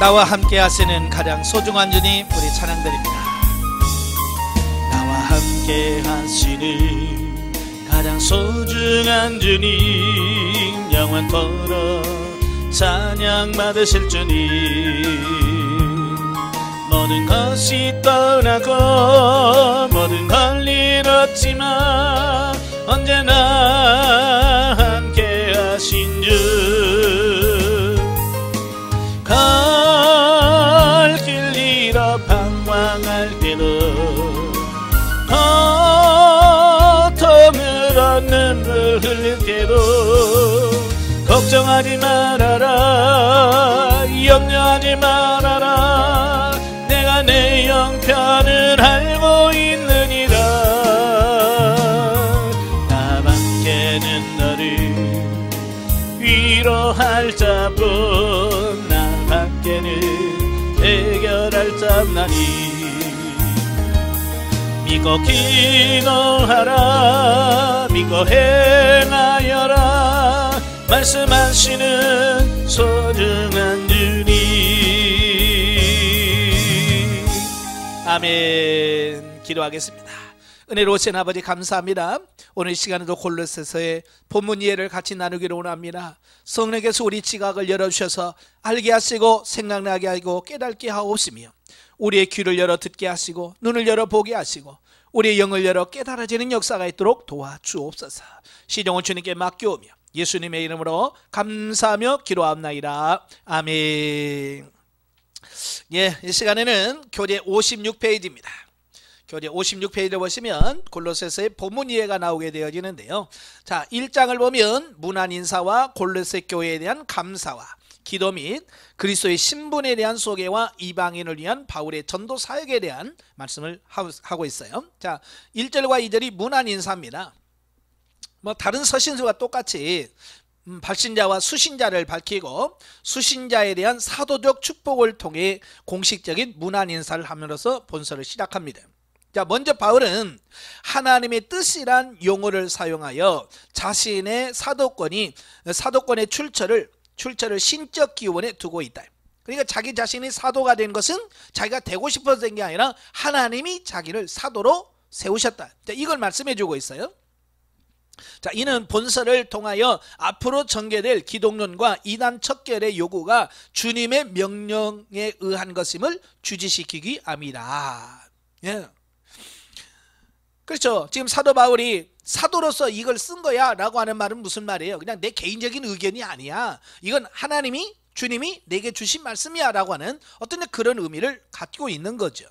나와 함께 하시는 가장 소중한 주님, 우리 찬양드립니다. 나와 함께 하시는 가장 소중한 주님, 영원토록 찬양 받으실 주님. 모든 것이 떠나고 모든 걸 잃었지만 언제나 함께 하신 주, 갈 길 잃어 방황할 때도 고통으로 눈물 흘릴 때도 걱정하지 말아라, 염려하지 말아라, 내가 내 형편을 알고 있느니라. 나밖에는 너를 위로할 자뿐, 나밖에는 해결할 자 없나니. 믿고 기도하라, 믿고 행하여라, 말씀하시는 소중한 주님. 아멘. 기도하겠습니다. 은혜로우신 아버지, 감사합니다. 오늘 이 시간에도 골로새서의 본문 이해를 같이 나누기를 원합니다. 성령께서 우리 지각을 열어주셔서 알게 하시고 생각나게 하고 깨닫게 하옵시며, 우리의 귀를 열어 듣게 하시고 눈을 열어 보게 하시고 우리의 영을 열어 깨달아지는 역사가 있도록 도와주옵소서. 시종은 주님께 맡겨오며 예수님의 이름으로 감사하며 기도합나이다. 아멘. 예, 이 시간에는 교재 56페이지입니다. 교재 56페이지를 보시면 골로새서의 본문 이해가 나오게 되어지는데요. 자, 1장을 보면 문안 인사와 골로새 교회에 대한 감사와 기도 및 그리스도의 신분에 대한 소개와 이방인을 위한 바울의 전도 사역에 대한 말씀을 하고 있어요. 자, 1절과 2절이 문안 인사입니다. 다른 서신서와 똑같이 발신자와 수신자를 밝히고 수신자에 대한 사도적 축복을 통해 공식적인 문안 인사를 함으로써 본서를 시작합니다. 자, 먼저 바울은 하나님의 뜻이란 용어를 사용하여 자신의 사도권의 출처를 신적 기원에 두고 있다. 그러니까 자기 자신이 사도가 된 것은 자기가 되고 싶어서 된 게 아니라 하나님이 자기를 사도로 세우셨다. 자, 이걸 말씀해 주고 있어요. 자, 이는 본서를 통하여 앞으로 전개될 기독론과 이단 척결의 요구가 주님의 명령에 의한 것임을 주지시키기 합니다. 예. 그렇죠. 지금 사도 바울이 사도로서 이걸 쓴 거야 라고 하는 말은 무슨 말이에요? 그냥 내 개인적인 의견이 아니야, 이건 하나님이, 주님이 내게 주신 말씀이야 라고 하는 어떤 그런 의미를 갖고 있는 거죠.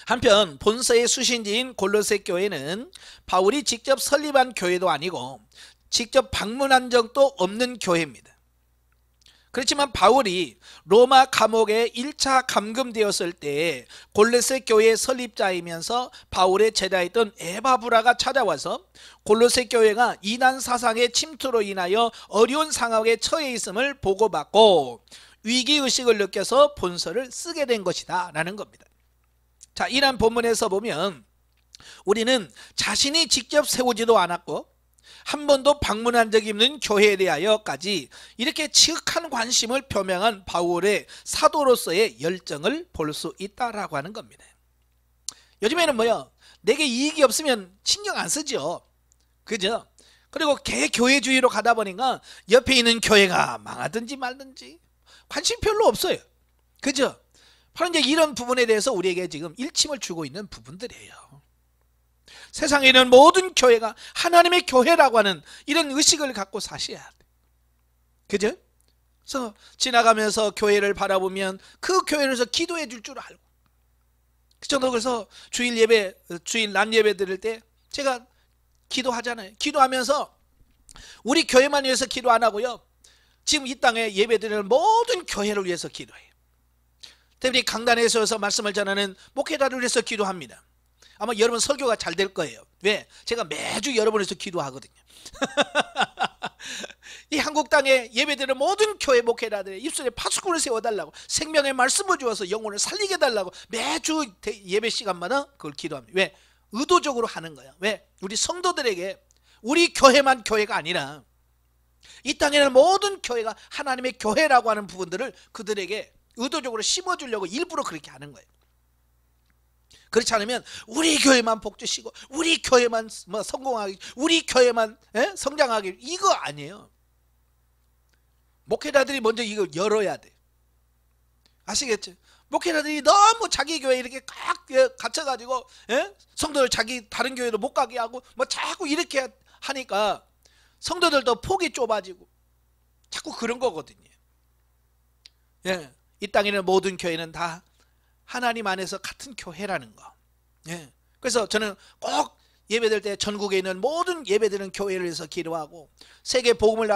한편 본서의 수신지인 골로새 교회는 바울이 직접 설립한 교회도 아니고 직접 방문한 적도 없는 교회입니다. 그렇지만 바울이 로마 감옥에 1차 감금되었을 때 골로새 교회의 설립자이면서 바울의 제자였던 에바브라가 찾아와서 골로새 교회가 이단 사상의 침투로 인하여 어려운 상황에 처해 있음을 보고받고 위기의식을 느껴서 본서를 쓰게 된 것이다 라는 겁니다. 자, 이런 본문에서 보면 우리는 자신이 직접 세우지도 않았고 한 번도 방문한 적이 없는 교회에 대하여까지 이렇게 지극한 관심을 표명한 바울의 사도로서의 열정을 볼 수 있다라고 하는 겁니다. 요즘에는 뭐요? 내게 이익이 없으면 신경 안 쓰죠. 그죠? 그리고 개교회주의로 가다 보니까 옆에 있는 교회가 망하든지 말든지 관심 별로 없어요. 그죠? 바로 이제 이런 부분에 대해서 우리에게 지금 일침을 주고 있는 부분들이에요. 세상에 있는 모든 교회가 하나님의 교회라고 하는 이런 의식을 갖고 사셔야 돼. 그죠? 그래서 지나가면서 교회를 바라보면 그 교회에서 기도해 줄 줄 알고. 그래서 주일 예배, 주일 낮 예배 드릴 때 제가 기도하잖아요. 기도하면서 우리 교회만 위해서 기도 안 하고요, 지금 이 땅에 예배 드리는 모든 교회를 위해서 기도해요. 특별히 강단에서 말씀을 전하는 목회자를 위해서 기도합니다. 아마 여러분 설교가 잘 될 거예요. 왜? 제가 매주 여러분을 위해서 기도하거든요. 이 한국 땅에 예배드리는 모든 교회 목회자들의 입술에 파수꾼을 세워달라고, 생명의 말씀을 주어서 영혼을 살리게 해달라고 매주 예배 시간마다 그걸 기도합니다. 왜? 의도적으로 하는 거야. 왜? 우리 성도들에게 우리 교회만 교회가 아니라 이 땅에는 모든 교회가 하나님의 교회라고 하는 부분들을 그들에게 의도적으로 심어주려고 일부러 그렇게 하는 거예요. 그렇지 않으면 우리 교회만 복 주시고 우리 교회만 뭐 성공하기, 우리 교회만 성장하기, 이거 아니에요. 목회자들이 먼저 이거 열어야 돼. 아시겠죠? 목회자들이 너무 자기 교회 이렇게 꽉 갇혀가지고 성도들 자기 다른 교회도 못 가게 하고 뭐 자꾸 이렇게 하니까 성도들도 폭이 좁아지고 자꾸 그런 거거든요. 이 땅에는 모든 교회는 다 하나님 안에서 같은 교회라는 거. 그래서 저는 꼭 예배될 때 전국에 있는 모든 예배드리는 교회를 위해서 기도하고 세계 복음을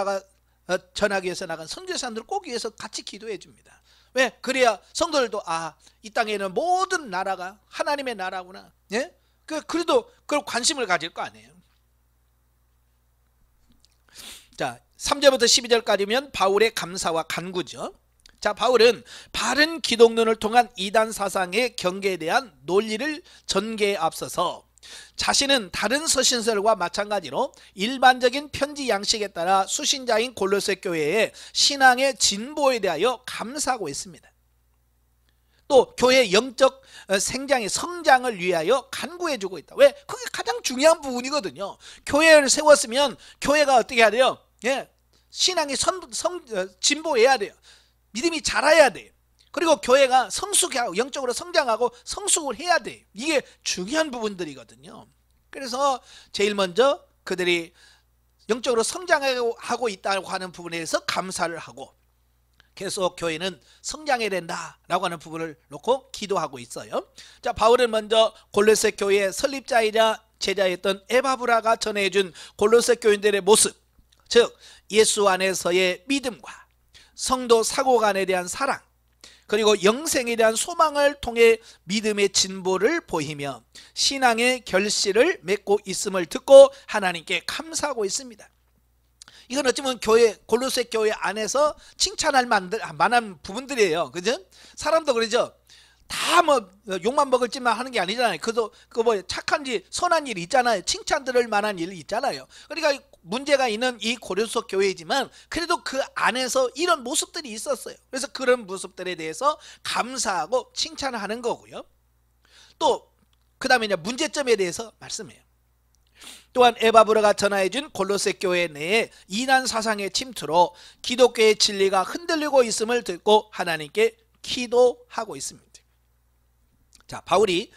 전하기 위해서 나간 선교사님들 꼭 위해서 같이 기도해 줍니다. 왜? 그래야 성도들도 이 땅에는 모든 나라가 하나님의 나라구나. 그래도 그걸 관심을 가질 거 아니에요. 자, 3절부터 12절까지면 바울의 감사와 간구죠. 자, 바울은 바른 기독론을 통한 이단 사상의 경계에 대한 논리를 전개에 앞서서 자신은 다른 서신서들과 마찬가지로 일반적인 편지 양식에 따라 수신자인 골로새 교회의 신앙의 진보에 대하여 감사하고 있습니다. 또 교회의 영적 생장의 성장을 위하여 간구해주고 있다. 왜? 그게 가장 중요한 부분이거든요. 교회를 세웠으면 교회가 어떻게 해야 돼요? 신앙이 진보해야 돼요. 믿음이 자라야 돼요. 그리고 교회가 성숙하고 영적으로 성장하고 성숙을 해야 돼요. 이게 중요한 부분들이거든요. 그래서 제일 먼저 그들이 영적으로 성장하고 있다고 하는 부분에 대해서 감사를 하고 계속 교회는 성장해야 된다라고 하는 부분을 놓고 기도하고 있어요. 자, 바울은 먼저 골로새 교회의 설립자이자 제자였던 에바브라가 전해준 골로새 교인들의 모습, 즉 예수 안에서의 믿음과 성도 사고관에 대한 사랑, 그리고 영생에 대한 소망을 통해 믿음의 진보를 보이며 신앙의 결실을 맺고 있음을 듣고 하나님께 감사하고 있습니다. 이건 어찌보면 골로새 교회 안에서 칭찬할 만한 부분들이에요. 그죠? 사람도 그러죠. 다 뭐 욕만 먹을지만 하는 게 아니잖아요. 그거 뭐 착한지 선한 일이 있잖아요. 칭찬 들을 만한 일이 있잖아요. 그러니까 문제가 있는 이 고린도 교회이지만 그래도 그 안에서 이런 모습들이 있었어요. 그래서 그런 모습들에 대해서 감사하고 칭찬하는 거고요. 또 그 다음에 이제 문제점에 대해서 말씀해요. 또한 에바브라가 전하해준 골로새 교회 내에 이단 사상의 침투로 기독교의 진리가 흔들리고 있음을 듣고 하나님께 기도하고 있습니다. 자, 바울이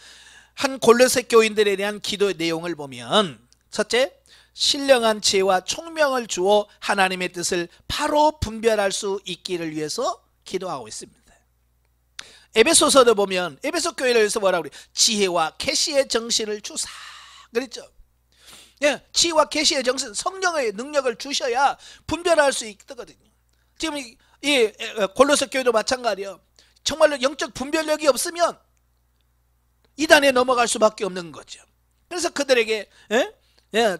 한 골로새 교인들에 대한 기도의 내용을 보면 첫째, 신령한 지혜와 총명을 주어 하나님의 뜻을 바로 분별할 수 있기를 위해서 기도하고 있습니다. 에베소서도 보면 에베소 교회를 위해서 뭐라고 그래요? 지혜와 계시의 정신을 주사 그랬죠. 지혜와 계시의 정신, 성령의 능력을 주셔야 분별할 수 있거든요. 지금 이 골로새 교회도 마찬가지예요. 정말로 영적 분별력이 없으면 이단에 넘어갈 수밖에 없는 거죠. 그래서 그들에게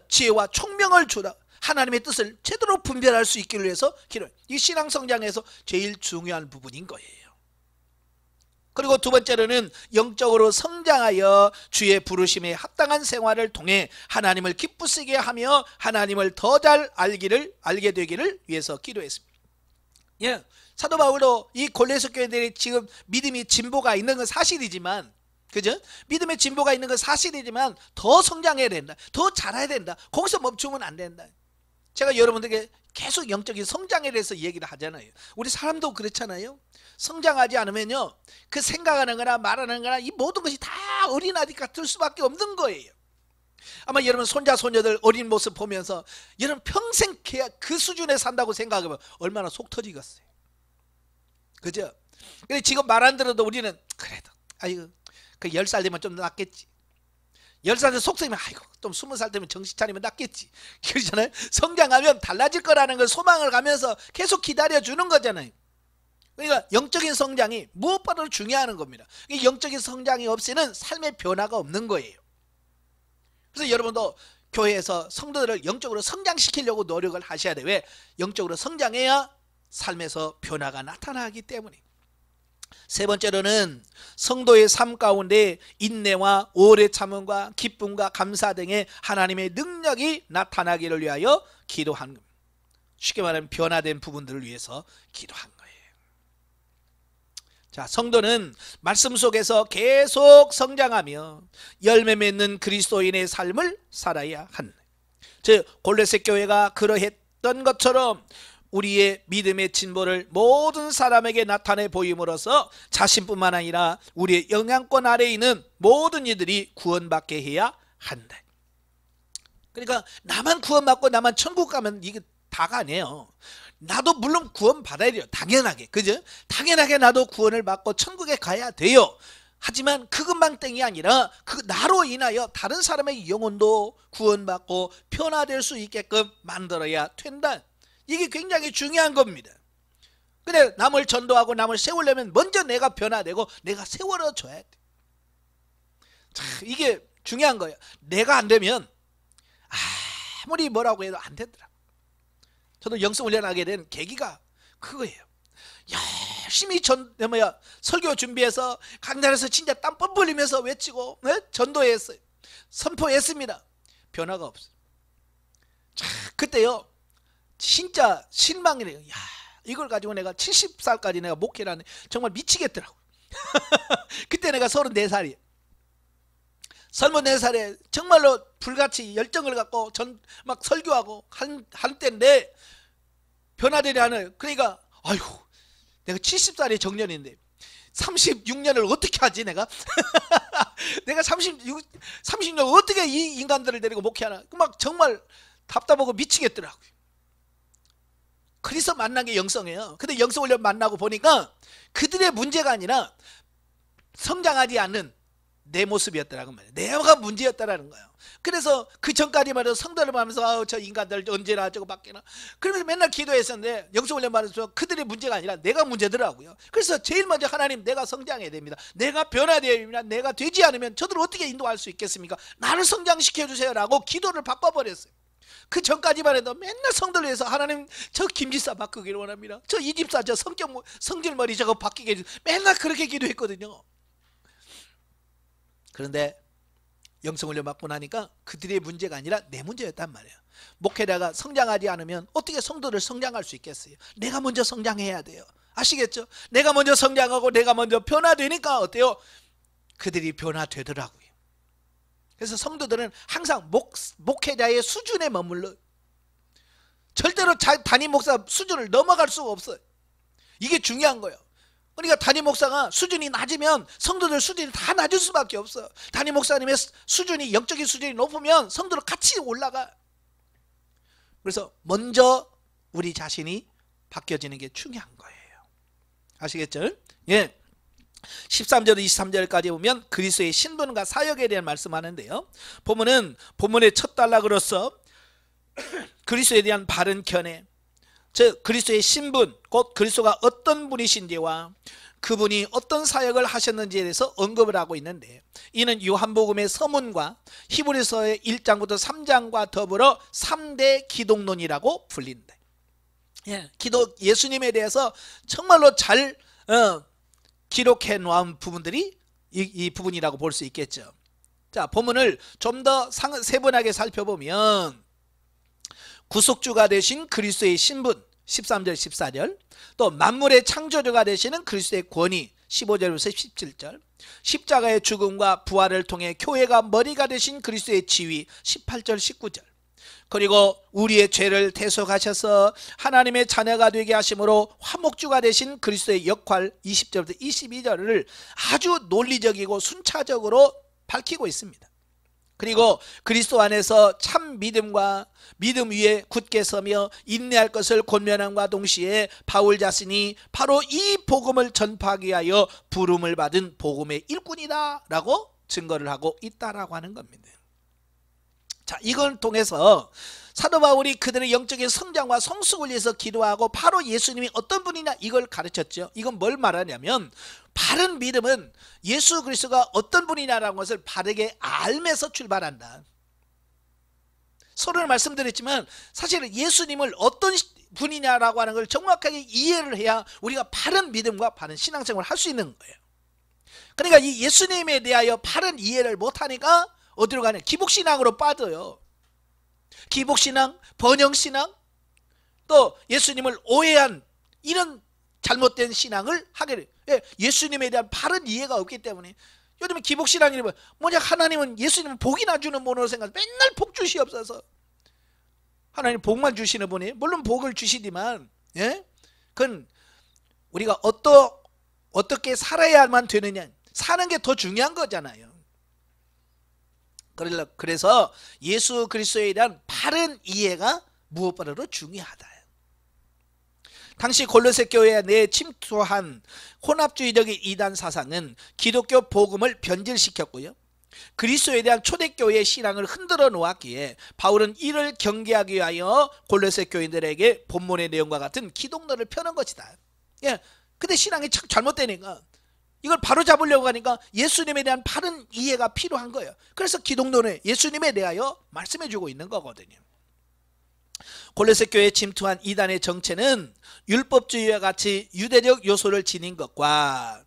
지혜와 총명을 주라, 하나님의 뜻을 제대로 분별할 수 있기를 위해서 기도해요. 이 신앙 성장에서 제일 중요한 부분인 거예요. 그리고 두 번째로는 영적으로 성장하여 주의 부르심에 합당한 생활을 통해 하나님을 기쁘시게 하며 하나님을 더 잘 알게 되기를 위해서 기도했습니다. 사도 바울도 이 골로새 교회들이 지금 믿음이 진보가 있는 건 사실이지만, 그죠? 믿음의 진보가 있는 건 사실이지만 더 성장해야 된다, 더 잘해야 된다, 거기서 멈추면 안 된다. 제가 여러분들에게 계속 영적인 성장에 대해서 얘기를 하잖아요. 우리 사람도 그렇잖아요. 성장하지 않으면요, 그 생각하는 거나 말하는 거나 이 모든 것이 다 어린아이 같을 수밖에 없는 거예요. 아마 여러분 손자 손녀들 어린 모습 보면서 여러분 평생 그 수준에 산다고 생각하면 얼마나 속 터지겠어요. 그죠? 근데 지금 말 안 들어도 우리는 그래도 아이고 그 10살 되면 좀 낫겠지, 10살 되면 속쓰면 아이고 좀 20살 되면 정신 차리면 낫겠지, 그러잖아요. 성장하면 달라질 거라는 걸 소망을 가면서 계속 기다려주는 거잖아요. 그러니까 영적인 성장이 무엇보다도 중요한 겁니다. 영적인 성장이 없이는 삶의 변화가 없는 거예요. 그래서 여러분도 교회에서 성도들을 영적으로 성장시키려고 노력을 하셔야 돼요. 왜? 영적으로 성장해야 삶에서 변화가 나타나기 때문에. 세 번째로는 성도의 삶 가운데 인내와 오래 참음과 기쁨과 감사 등의 하나님의 능력이 나타나기를 위하여 기도하는 겁니다. 쉽게 말하면 변화된 부분들을 위해서 기도한 거예요. 자, 성도는 말씀 속에서 계속 성장하며 열매 맺는 그리스도인의 삶을 살아야 한다. 즉 골로새 교회가 그러했던 것처럼 우리의 믿음의 진보를 모든 사람에게 나타내 보임으로써 자신뿐만 아니라 우리의 영향권 아래에 있는 모든 이들이 구원받게 해야 한다. 그러니까 나만 구원받고 나만 천국 가면 이게 다가 아니에요. 나도 물론 구원 받아야 돼요. 당연하게. 그죠? 당연하게 나도 구원을 받고 천국에 가야 돼요. 하지만 그것만 땡이 아니라 그 나로 인하여 다른 사람의 영혼도 구원받고 변화될 수 있게끔 만들어야 된다. 이게 굉장히 중요한 겁니다. 근데 남을 전도하고 남을 세우려면 먼저 내가 변화되고 내가 세워줘야 돼. 자, 이게 중요한 거예요. 내가 안 되면 아무리 뭐라고 해도 안 되더라. 저도 영성 훈련하게 된 계기가 그거예요. 열심히 설교 준비해서 강단에서 진짜 땀 뻘뻘 흘리면서 외치고 전도했어요. 선포했습니다. 변화가 없어요. 자, 그때요 진짜 실망이래요. 야, 이걸 가지고 내가 70살까지 내가 목회를 하네. 정말 미치겠더라고. 그때 내가 34살이에요. 34살에 정말로 불같이 열정을 갖고 막 설교하고 할 때인데 변화되지 않아요. 그러니까 아이고 내가 70살이 정년인데 36년을 어떻게 하지 내가? 내가 30년 어떻게 이 인간들을 데리고 목회하나? 막 정말 답답하고 미치겠더라고요. 그래서 만난 게 영성이에요. 근데 영성훈련 만나고 보니까 그들의 문제가 아니라 성장하지 않는 내 모습이었더라고 말이에요. 내가 문제였다라는 거예요. 그래서 그 전까지만 해도 성도를 보면서 저 인간들 언제나 저거 바뀌나 그러면서 맨날 기도했었는데 영성훈련 받아서 그들의 문제가 아니라 내가 문제더라고요. 그래서 제일 먼저 하나님 내가 성장해야 됩니다. 내가 변화되어야 됩니다. 내가 되지 않으면 저들을 어떻게 인도할 수 있겠습니까? 나를 성장시켜 주세요라고 기도를 바꿔버렸어요. 그 전까지만 해도 맨날 성도를 위해서 하나님 저 김지사 바꾸기를 원합니다. 저 이 집사 저 성질머리 저거 바뀌게 해주세요. 맨날 그렇게 기도했거든요. 그런데 영성훈련 받고 나니까 그들의 문제가 아니라 내 문제였단 말이에요. 목회자가 성장하지 않으면 어떻게 성도를 성장할 수 있겠어요? 내가 먼저 성장해야 돼요. 아시겠죠? 내가 먼저 성장하고 내가 먼저 변화되니까 어때요? 그들이 변화되더라고요. 그래서 성도들은 항상 목회자의 수준에 머물러 절대로 담임 목사 수준을 넘어갈 수가 없어요. 이게 중요한 거예요. 그러니까 담임 목사가 수준이 낮으면 성도들 수준이 다 낮을 수밖에 없어요. 담임 목사님의 수준이 영적인 수준이 높으면 성도들 같이 올라가. 그래서 먼저 우리 자신이 바뀌어지는 게 중요한 거예요. 아시겠죠? 예. 13절 23절까지 보면 그리스도의 신분과 사역에 대한 말씀하는데요. 보면은 본문의 첫 단락으로서 그리스도에 대한 바른 견해, 즉 그리스도의 신분, 곧 그리스도가 어떤 분이신지와 그분이 어떤 사역을 하셨는지에 대해서 언급을 하고 있는데, 이는 요한복음의 서문과 히브리서의 1장부터 3장과 더불어 3대 기독론이라고 불린다. 예, 예수님에 대해서 정말로 잘 기록해 놓은 부분들이 이 부분이라고 볼 수 있겠죠. 자, 본문을 좀 더 세분하게 살펴보면 구속주가 되신 그리스도의 신분 13절 14절, 또 만물의 창조주가 되시는 그리스도의 권위 15절에서 17절, 십자가의 죽음과 부활을 통해 교회가 머리가 되신 그리스도의 지위 18절 19절, 그리고 우리의 죄를 대속하셔서 하나님의 자녀가 되게 하심으로 화목주가 되신 그리스도의 역할 20절부터 22절을 아주 논리적이고 순차적으로 밝히고 있습니다. 그리고 그리스도 안에서 참 믿음과 믿음 위에 굳게 서며 인내할 것을 권면함과 동시에 바울 자신이 바로 이 복음을 전파하기 위하여 부름을 받은 복음의 일꾼이다 라고 증거를 하고 있다라고 하는 겁니다. 자, 이걸 통해서 사도 바울이 그들의 영적인 성장과 성숙을 위해서 기도하고 바로 예수님이 어떤 분이냐 이걸 가르쳤죠. 이건 뭘 말하냐면 바른 믿음은 예수 그리스도가 어떤 분이냐라는 것을 바르게 알면서 출발한다. 서로 말씀드렸지만 사실은 예수님을 어떤 분이냐라고 하는 걸 정확하게 이해를 해야 우리가 바른 믿음과 바른 신앙생활을 할 수 있는 거예요. 그러니까 이 예수님에 대하여 바른 이해를 못하니까 어디로 가냐? 기복신앙으로 빠져요. 기복신앙, 번영신앙, 또 예수님을 오해한 이런 잘못된 신앙을 하게 돼요. 예, 예수님에 대한 바른 이해가 없기 때문에. 요즘에 기복신앙이 뭐냐, 하나님은 예수님은 복이나 주는 분으로 생각해서 맨날 복 주시옵소서. 하나님 복만 주시는 분이, 물론 복을 주시지만, 예? 그건 우리가 어떻게 살아야만 되느냐, 사는 게 더 중요한 거잖아요. 그래서 예수 그리스도에 대한 바른 이해가 무엇보다도 중요하다. 당시 골로새 교회에 내에 침투한 혼합주의적인 이단 사상은 기독교 복음을 변질시켰고요, 그리스도에 대한 초대교회의 신앙을 흔들어 놓았기에 바울은 이를 경계하기 위하여 골로새 교인들에게 본문의 내용과 같은 기독론을 펴는 것이다. 예, 근데 신앙이 참 잘못되니까 이걸 바로 잡으려고 하니까 예수님에 대한 바른 이해가 필요한 거예요. 그래서 기독론에 예수님에 대하여 말씀해 주고 있는 거거든요. 골로새 교회에 침투한 이단의 정체는 율법주의와 같이 유대적 요소를 지닌 것과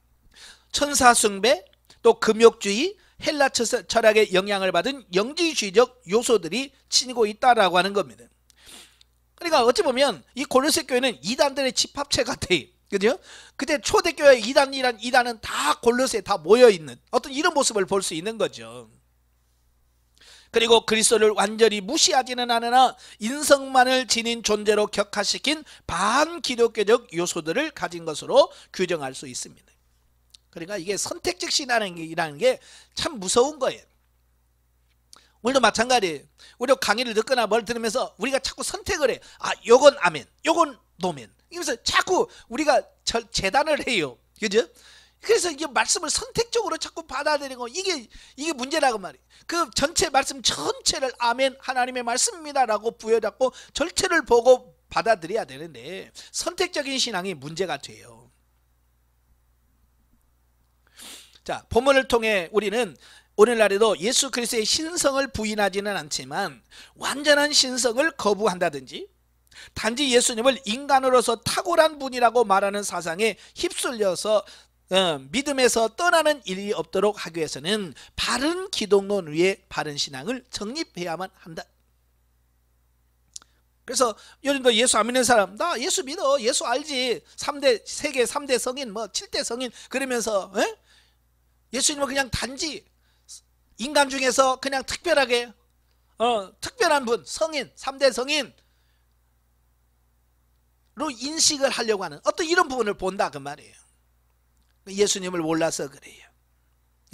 천사 숭배, 또 금욕주의, 헬라 철학의 영향을 받은 영지주의적 요소들이 지니고 있다라고 하는 겁니다. 그러니까 어찌 보면 이 골로새 교회는 이단들의 집합체 같아요. 그죠? 그때 초대교회 이단은 다 골로새에 다 모여있는 어떤 이런 모습을 볼 수 있는 거죠. 그리고 그리스도를 완전히 무시하지는 않으나 인성만을 지닌 존재로 격화시킨 반기독교적 요소들을 가진 것으로 규정할 수 있습니다. 그러니까 이게 선택적 신앙이라는 게 참 무서운 거예요. 우리도 마찬가지예요. 우리도 강의를 듣거나 뭘 들으면서 우리가 자꾸 선택을 해. 아, 요건 아멘, 요건 노멘. 이러면서 자꾸 우리가 재단을 해요. 그죠? 그래서 이게 말씀을 선택적으로 자꾸 받아들이고 이게 문제라고 말이에요. 그 전체 말씀 전체를 아멘, 하나님의 말씀입니다라고 부여잡고 전체를 보고 받아들여야 되는데 선택적인 신앙이 문제가 돼요. 자, 본문을 통해 우리는 오늘날에도 예수 그리스도의 신성을 부인하지는 않지만 완전한 신성을 거부한다든지 단지 예수님을 인간으로서 탁월한 분이라고 말하는 사상에 휩쓸려서 믿음에서 떠나는 일이 없도록 하기 위해서는 바른 기독론 위에 바른 신앙을 정립해야만 한다. 그래서 요즘도 예수 안 믿는 사람, 나 예수 믿어, 예수 알지, 세계 3대 성인, 7대 성인 그러면서 예수님은 그냥 단지 인간 중에서 그냥 특별하게 특별한 분, 성인, 3대 성인로 인식을 하려고 하는 어떤 이런 부분을 본다 그 말이에요. 예수님을 몰라서 그래요.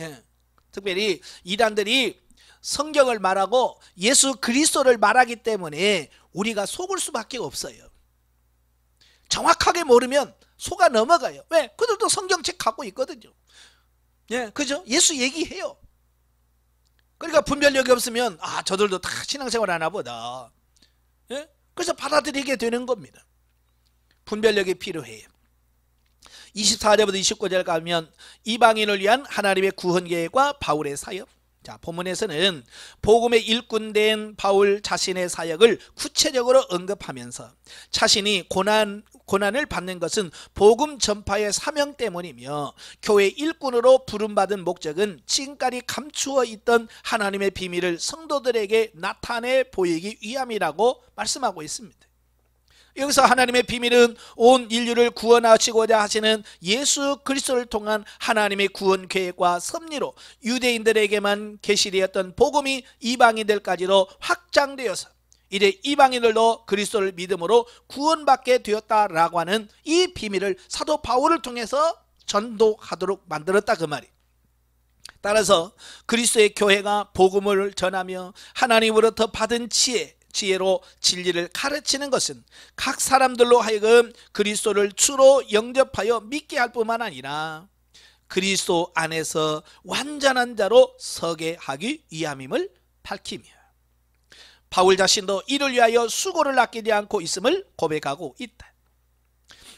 예. 특별히 이단들이 성경을 말하고 예수 그리스도를 말하기 때문에 우리가 속을 수밖에 없어요. 정확하게 모르면 속아 넘어가요. 왜? 그들도 성경책 갖고 있거든요. 예, 그죠? 예수 얘기해요. 그러니까 분별력이 없으면 저들도 다 신앙생활 하나 보다. 예? 그래서 받아들이게 되는 겁니다. 분별력이 필요해요. 24절부터 29절 가면 이방인을 위한 하나님의 구원 계획과 바울의 사역. 자, 본문에서는 복음의 일꾼된 바울 자신의 사역을 구체적으로 언급하면서 자신이 고난을 받는 것은 복음 전파의 사명 때문이며 교회 일꾼으로 부름받은 목적은 지금까지 감추어 있던 하나님의 비밀을 성도들에게 나타내 보이기 위함이라고 말씀하고 있습니다. 여기서 하나님의 비밀은 온 인류를 구원하시고자 하시는 예수 그리스도를 통한 하나님의 구원 계획과 섭리로 유대인들에게만 계시되었던 복음이 이방인들까지도 확장되어서 이제 이방인들도 그리스도를 믿음으로 구원받게 되었다라고 하는 이 비밀을 사도 바울을 통해서 전도하도록 만들었다 그 말이에요. 따라서 그리스도의 교회가 복음을 전하며 하나님으로부터 받은 지혜로 진리를 가르치는 것은 각 사람들로 하여금 그리스도를 주로 영접하여 믿게 할 뿐만 아니라 그리스도 안에서 완전한 자로 서게 하기 위함임을 밝히며 바울 자신도 이를 위하여 수고를 아끼지 않고 있음을 고백하고 있다.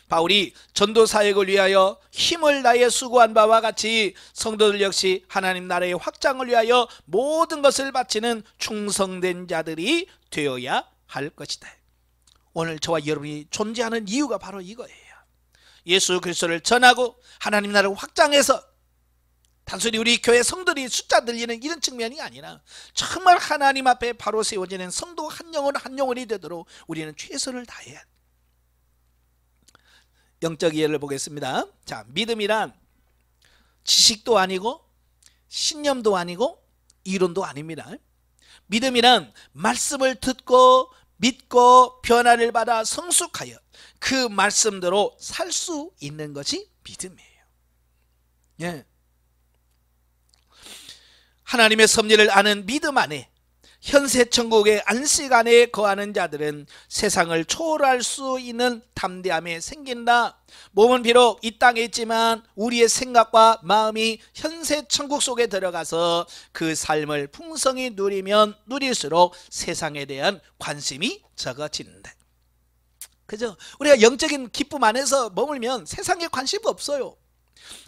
바울이 전도 사역을 위하여 힘을 다해 수고한 바와 같이 성도들 역시 하나님 나라의 확장을 위하여 모든 것을 바치는 충성된 자들이 되어야 할 것이다. 오늘 저와 여러분이 존재하는 이유가 바로 이거예요. 예수 그리스도를 전하고 하나님 나라를 확장해서 단순히 우리 교회 성도들이 숫자 늘리는 이런 측면이 아니라 정말 하나님 앞에 바로 세워지는 성도 한 영혼 한 영혼이 되도록 우리는 최선을 다해야 돼. 영적 이해를 보겠습니다. 자, 믿음이란 지식도 아니고 신념도 아니고 이론도 아닙니다. 믿음이란 말씀을 듣고 믿고 변화를 받아 성숙하여 그 말씀대로 살 수 있는 것이 믿음이에요. 예. 하나님의 섭리를 아는 믿음 안에 현세 천국의 안식 안에 거하는 자들은 세상을 초월할 수 있는 담대함이 생긴다. 몸은 비록 이 땅에 있지만 우리의 생각과 마음이 현세 천국 속에 들어가서 그 삶을 풍성히 누리면 누릴수록 세상에 대한 관심이 적어진다. 그죠? 우리가 영적인 기쁨 안에서 머물면 세상에 관심 없어요.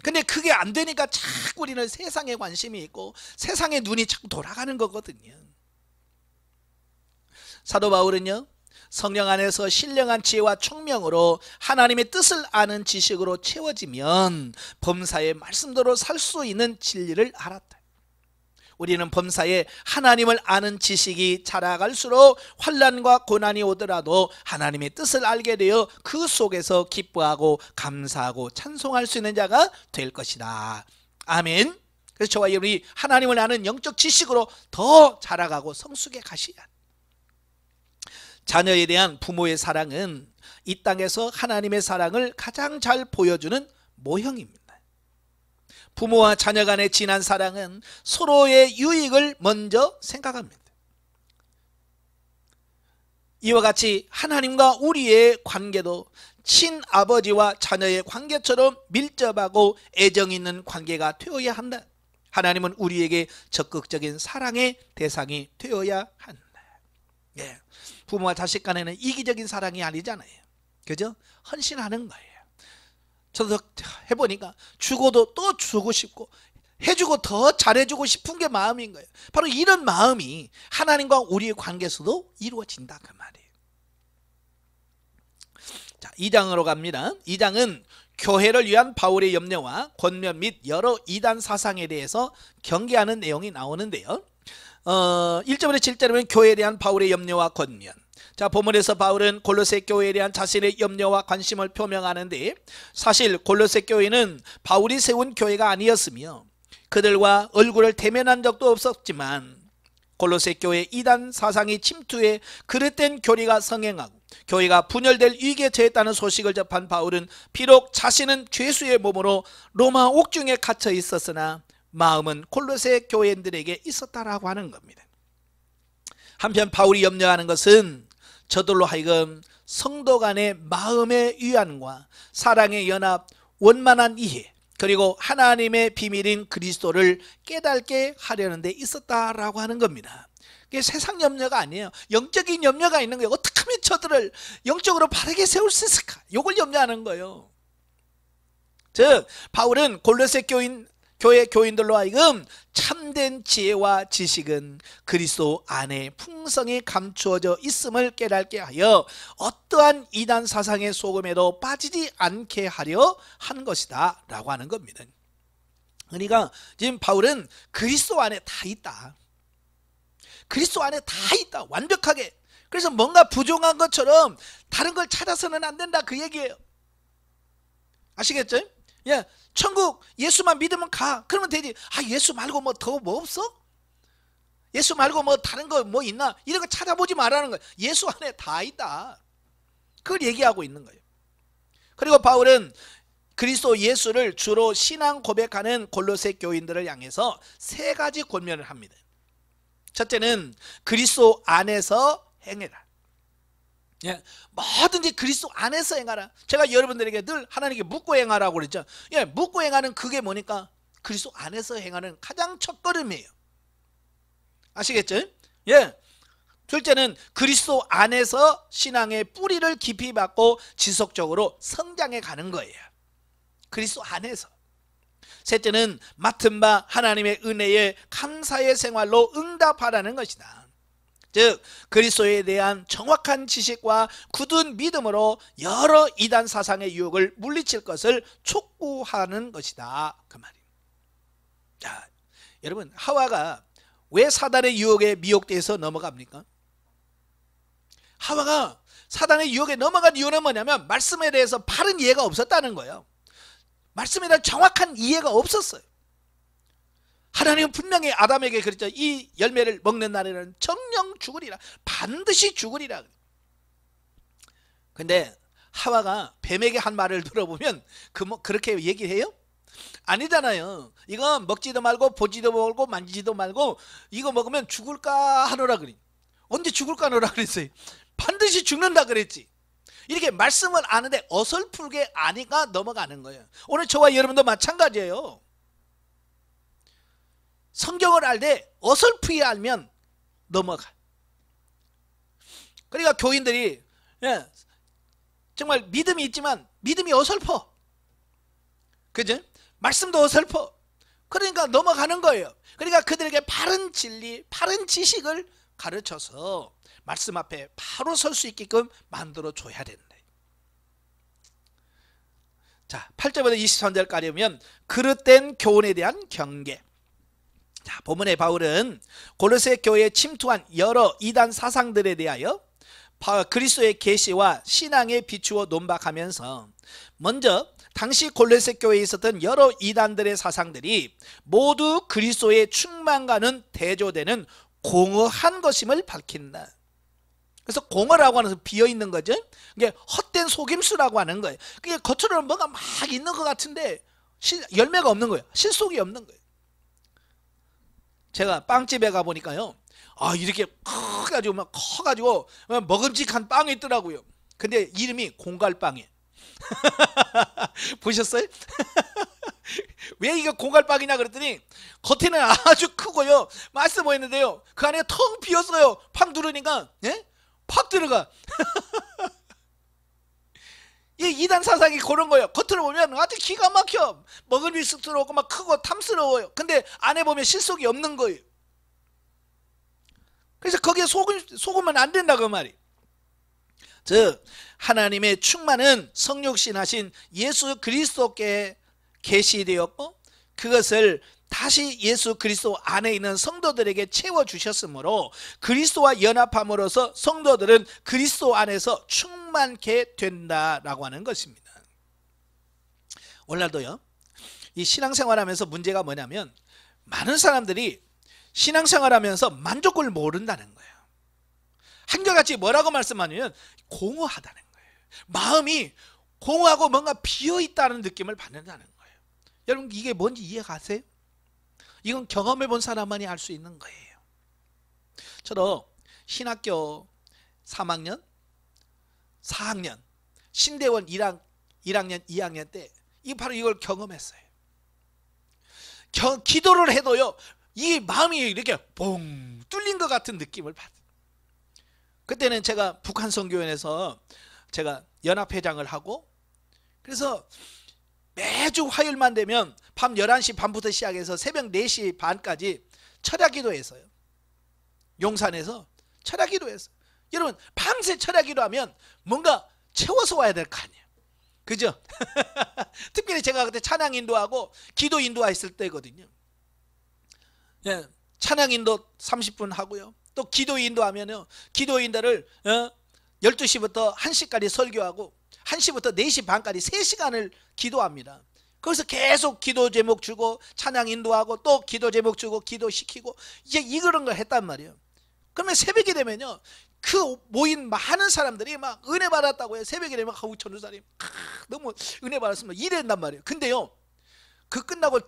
근데 그게 안 되니까 자꾸 우리는 세상에 관심이 있고 세상에 눈이 자꾸 돌아가는 거거든요. 사도 바울은요, 성령 안에서 신령한 지혜와 총명으로 하나님의 뜻을 아는 지식으로 채워지면 범사의 말씀대로 살 수 있는 진리를 알았다. 우리는 범사에 하나님을 아는 지식이 자라갈수록 환난과 고난이 오더라도 하나님의 뜻을 알게 되어 그 속에서 기뻐하고 감사하고 찬송할 수 있는 자가 될 것이다. 아멘. 그래서 저와 여러분이 하나님을 아는 영적 지식으로 더 자라가고 성숙해 가셔야 합니다. 자녀에 대한 부모의 사랑은 이 땅에서 하나님의 사랑을 가장 잘 보여주는 모형입니다. 부모와 자녀 간의 진한 사랑은 서로의 유익을 먼저 생각합니다. 이와 같이 하나님과 우리의 관계도 친아버지와 자녀의 관계처럼 밀접하고 애정 있는 관계가 되어야 한다. 하나님은 우리에게 적극적인 사랑의 대상이 되어야 한다. 예. 부모와 자식 간에는 이기적인 사랑이 아니잖아요. 그죠? 헌신하는 거예요. 저도 해보니까 주고도 또 주고 싶고 해주고 더 잘해주고 싶은 게 마음인 거예요. 바로 이런 마음이 하나님과 우리의 관계에서도 이루어진다 그 말이에요. 자, 2장으로 갑니다. 2장은 교회를 위한 바울의 염려와 권면 및 여러 이단 사상에 대해서 경계하는 내용이 나오는데요. 1절부터 7절에 교회에 대한 바울의 염려와 권면. 자, 본문에서 바울은 골로새 교회에 대한 자신의 염려와 관심을 표명하는데 사실 골로새 교회는 바울이 세운 교회가 아니었으며 그들과 얼굴을 대면한 적도 없었지만 골로새 교회 이단 사상이 침투해 그릇된 교리가 성행하고 교회가 분열될 위기에 처했다는 소식을 접한 바울은 비록 자신은 죄수의 몸으로 로마 옥중에 갇혀 있었으나 마음은 골로새 교회인들에게 있었다라고 하는 겁니다. 한편 바울이 염려하는 것은 저들로 하여금 성도 간의 마음의 위안과 사랑의 연합, 원만한 이해 그리고 하나님의 비밀인 그리스도를 깨닫게 하려는 데 있었다라고 하는 겁니다. 이게 세상 염려가 아니에요. 영적인 염려가 있는 거예요. 어떻게 하면 저들을 영적으로 바르게 세울 수 있을까? 이걸 염려하는 거예요. 즉 바울은 골로새 교회 교인들로 하여금 참된 지혜와 지식은 그리스도 안에 풍성히 감추어져 있음을 깨닫게 하여 어떠한 이단 사상의 속음에도 빠지지 않게 하려 한 것이다 라고 하는 겁니다. 그러니까 지금 바울은 그리스도 안에 다 있다. 그리스도 안에 다 있다. 완벽하게. 그래서 뭔가 부족한 것처럼 다른 걸 찾아서는 안 된다 그 얘기예요. 아시겠죠? 예, 천국 예수만 믿으면 가. 그러면 되지. 아, 예수 말고 뭐 더 뭐 없어? 예수 말고 뭐 다른 거 뭐 있나? 이런 거 찾아보지 말라는 거예요. 예수 안에 다 있다. 그걸 얘기하고 있는 거예요. 그리고 바울은 그리스도 예수를 주로 신앙 고백하는 골로새 교인들을 향해서 세 가지 권면을 합니다. 첫째는 그리스도 안에서 행해라. 예, 뭐든지 그리스도 안에서 행하라. 제가 여러분들에게 늘 하나님께 묻고 행하라고 그랬죠. 예, 묻고 행하는 그게 뭐니까 그리스도 안에서 행하는 가장 첫걸음이에요. 아시겠죠? 예. 둘째는 그리스도 안에서 신앙의 뿌리를 깊이 받고 지속적으로 성장해 가는 거예요. 그리스도 안에서. 셋째는 맡은 바 하나님의 은혜에 감사의 생활로 응답하라는 것이다. 즉 그리스도에 대한 정확한 지식과 굳은 믿음으로 여러 이단 사상의 유혹을 물리칠 것을 촉구하는 것이다 그 말이에요. 자, 여러분 하와가 왜 사단의 유혹에 미혹돼서 넘어갑니까? 하와가 사단의 유혹에 넘어간 이유는 뭐냐면 말씀에 대해서 바른 이해가 없었다는 거예요. 말씀에 대한 정확한 이해가 없었어요. 하나님은 분명히 아담에게 그랬죠. 이 열매를 먹는 날에는 정령 죽으리라. 반드시 죽으리라. 근데 하와가 뱀에게 한 말을 들어보면 그렇게 얘기해요? 아니잖아요. 이거 먹지도 말고 보지도 말고 만지지도 말고 이거 먹으면 죽을까 하노라 그래. 언제 죽을까 하노라 그랬어요. 반드시 죽는다 그랬지. 이렇게 말씀을 아는데 어설프게 아니까 넘어가는 거예요. 오늘 저와 여러분도 마찬가지예요. 성경을 알 때 어설프게 알면 넘어가. 그러니까 교인들이 정말 믿음이 있지만 믿음이 어설퍼. 그죠? 말씀도 어설퍼. 그러니까 넘어가는 거예요. 그러니까 그들에게 바른 진리, 바른 지식을 가르쳐서 말씀 앞에 바로 설 수 있게끔 만들어 줘야 된다. 자, 8절부터 23절까지 보면 그릇된 교훈에 대한 경계. 자, 본문의 바울은 골로새 교회에 침투한 여러 이단 사상들에 대하여 그리스도의 계시와 신앙에 비추어 논박하면서 먼저 당시 골로새 교회에 있었던 여러 이단들의 사상들이 모두 그리스도의 충만과는 대조되는 공허한 것임을 밝힌다. 그래서 공허라고 하는 것은 비어있는 거죠. 이게 헛된 속임수라고 하는 거예요. 그게 겉으로는 뭐가 막 있는 것 같은데 열매가 없는 거예요. 실속이 없는 거예요. 제가 빵집에 가보니까요, 이렇게 커가지고 먹음직한 빵이 있더라고요. 근데 이름이 공갈빵이에요. 보셨어요? 왜 이게 공갈빵이냐 그랬더니 겉에는 아주 크고요 맛있어 보이는데요 그 안에 텅 비었어요. 팍 누르니까 팍 들어가. 이 이단 사상이 그런 거예요. 겉으로 보면 아주 기가 막혀 먹음직스럽고 막 크고 탐스러워요. 근데 안에 보면 실속이 없는 거예요. 그래서 거기에 속으면 안 된다 그 말이. 즉 하나님의 충만은 성육신하신 예수 그리스도께 계시되었고 그것을 다시 예수 그리스도 안에 있는 성도들에게 채워주셨으므로 그리스도와 연합함으로써 성도들은 그리스도 안에서 충만케 된다라고 하는 것입니다. 오늘날도요, 이 신앙생활하면서 문제가 뭐냐면 많은 사람들이 신앙생활하면서 만족을 모른다는 거예요. 한결같이 뭐라고 말씀하냐면 공허하다는 거예요. 마음이 공허하고 뭔가 비어있다는 느낌을 받는다는 거예요. 여러분 이게 뭔지 이해가세요? 이건 경험해 본 사람만이 알 수 있는 거예요. 저도 신학교 3학년, 4학년, 신대원 1학년, 2학년 때 바로 이걸 경험했어요. 기도를 해도요 이 마음이 이렇게 봉 뚫린 것 같은 느낌을 받아요. 그때는 제가 북한 선교원에서 제가 연합회장을 하고 그래서 매주 화요일만 되면 밤 11시 반부터 시작해서 새벽 4시 반까지 철야기도 했어요. 용산에서 철야기도 했어요. 여러분 밤새 철야기도 하면 뭔가 채워서 와야 될 거 아니에요. 그죠? 특별히 제가 그때 찬양 인도하고 기도 인도했을 때거든요. 찬양 인도 30분 하고요. 또 기도 인도하면요. 기도 인도를 12시부터 1시까지 설교하고 1시부터 4시 반까지 3시간을 기도합니다. 거기서 계속 기도 제목 주고 찬양 인도하고 또 기도 제목 주고 기도시키고 이제 이런 걸 했단 말이에요. 그러면 새벽이 되면요 그 모인 많은 사람들이 막 은혜 받았다고 해요. 새벽이 되면 전도사님 너무 은혜 받았으면 이랬단 말이에요. 근데요 그 끝나고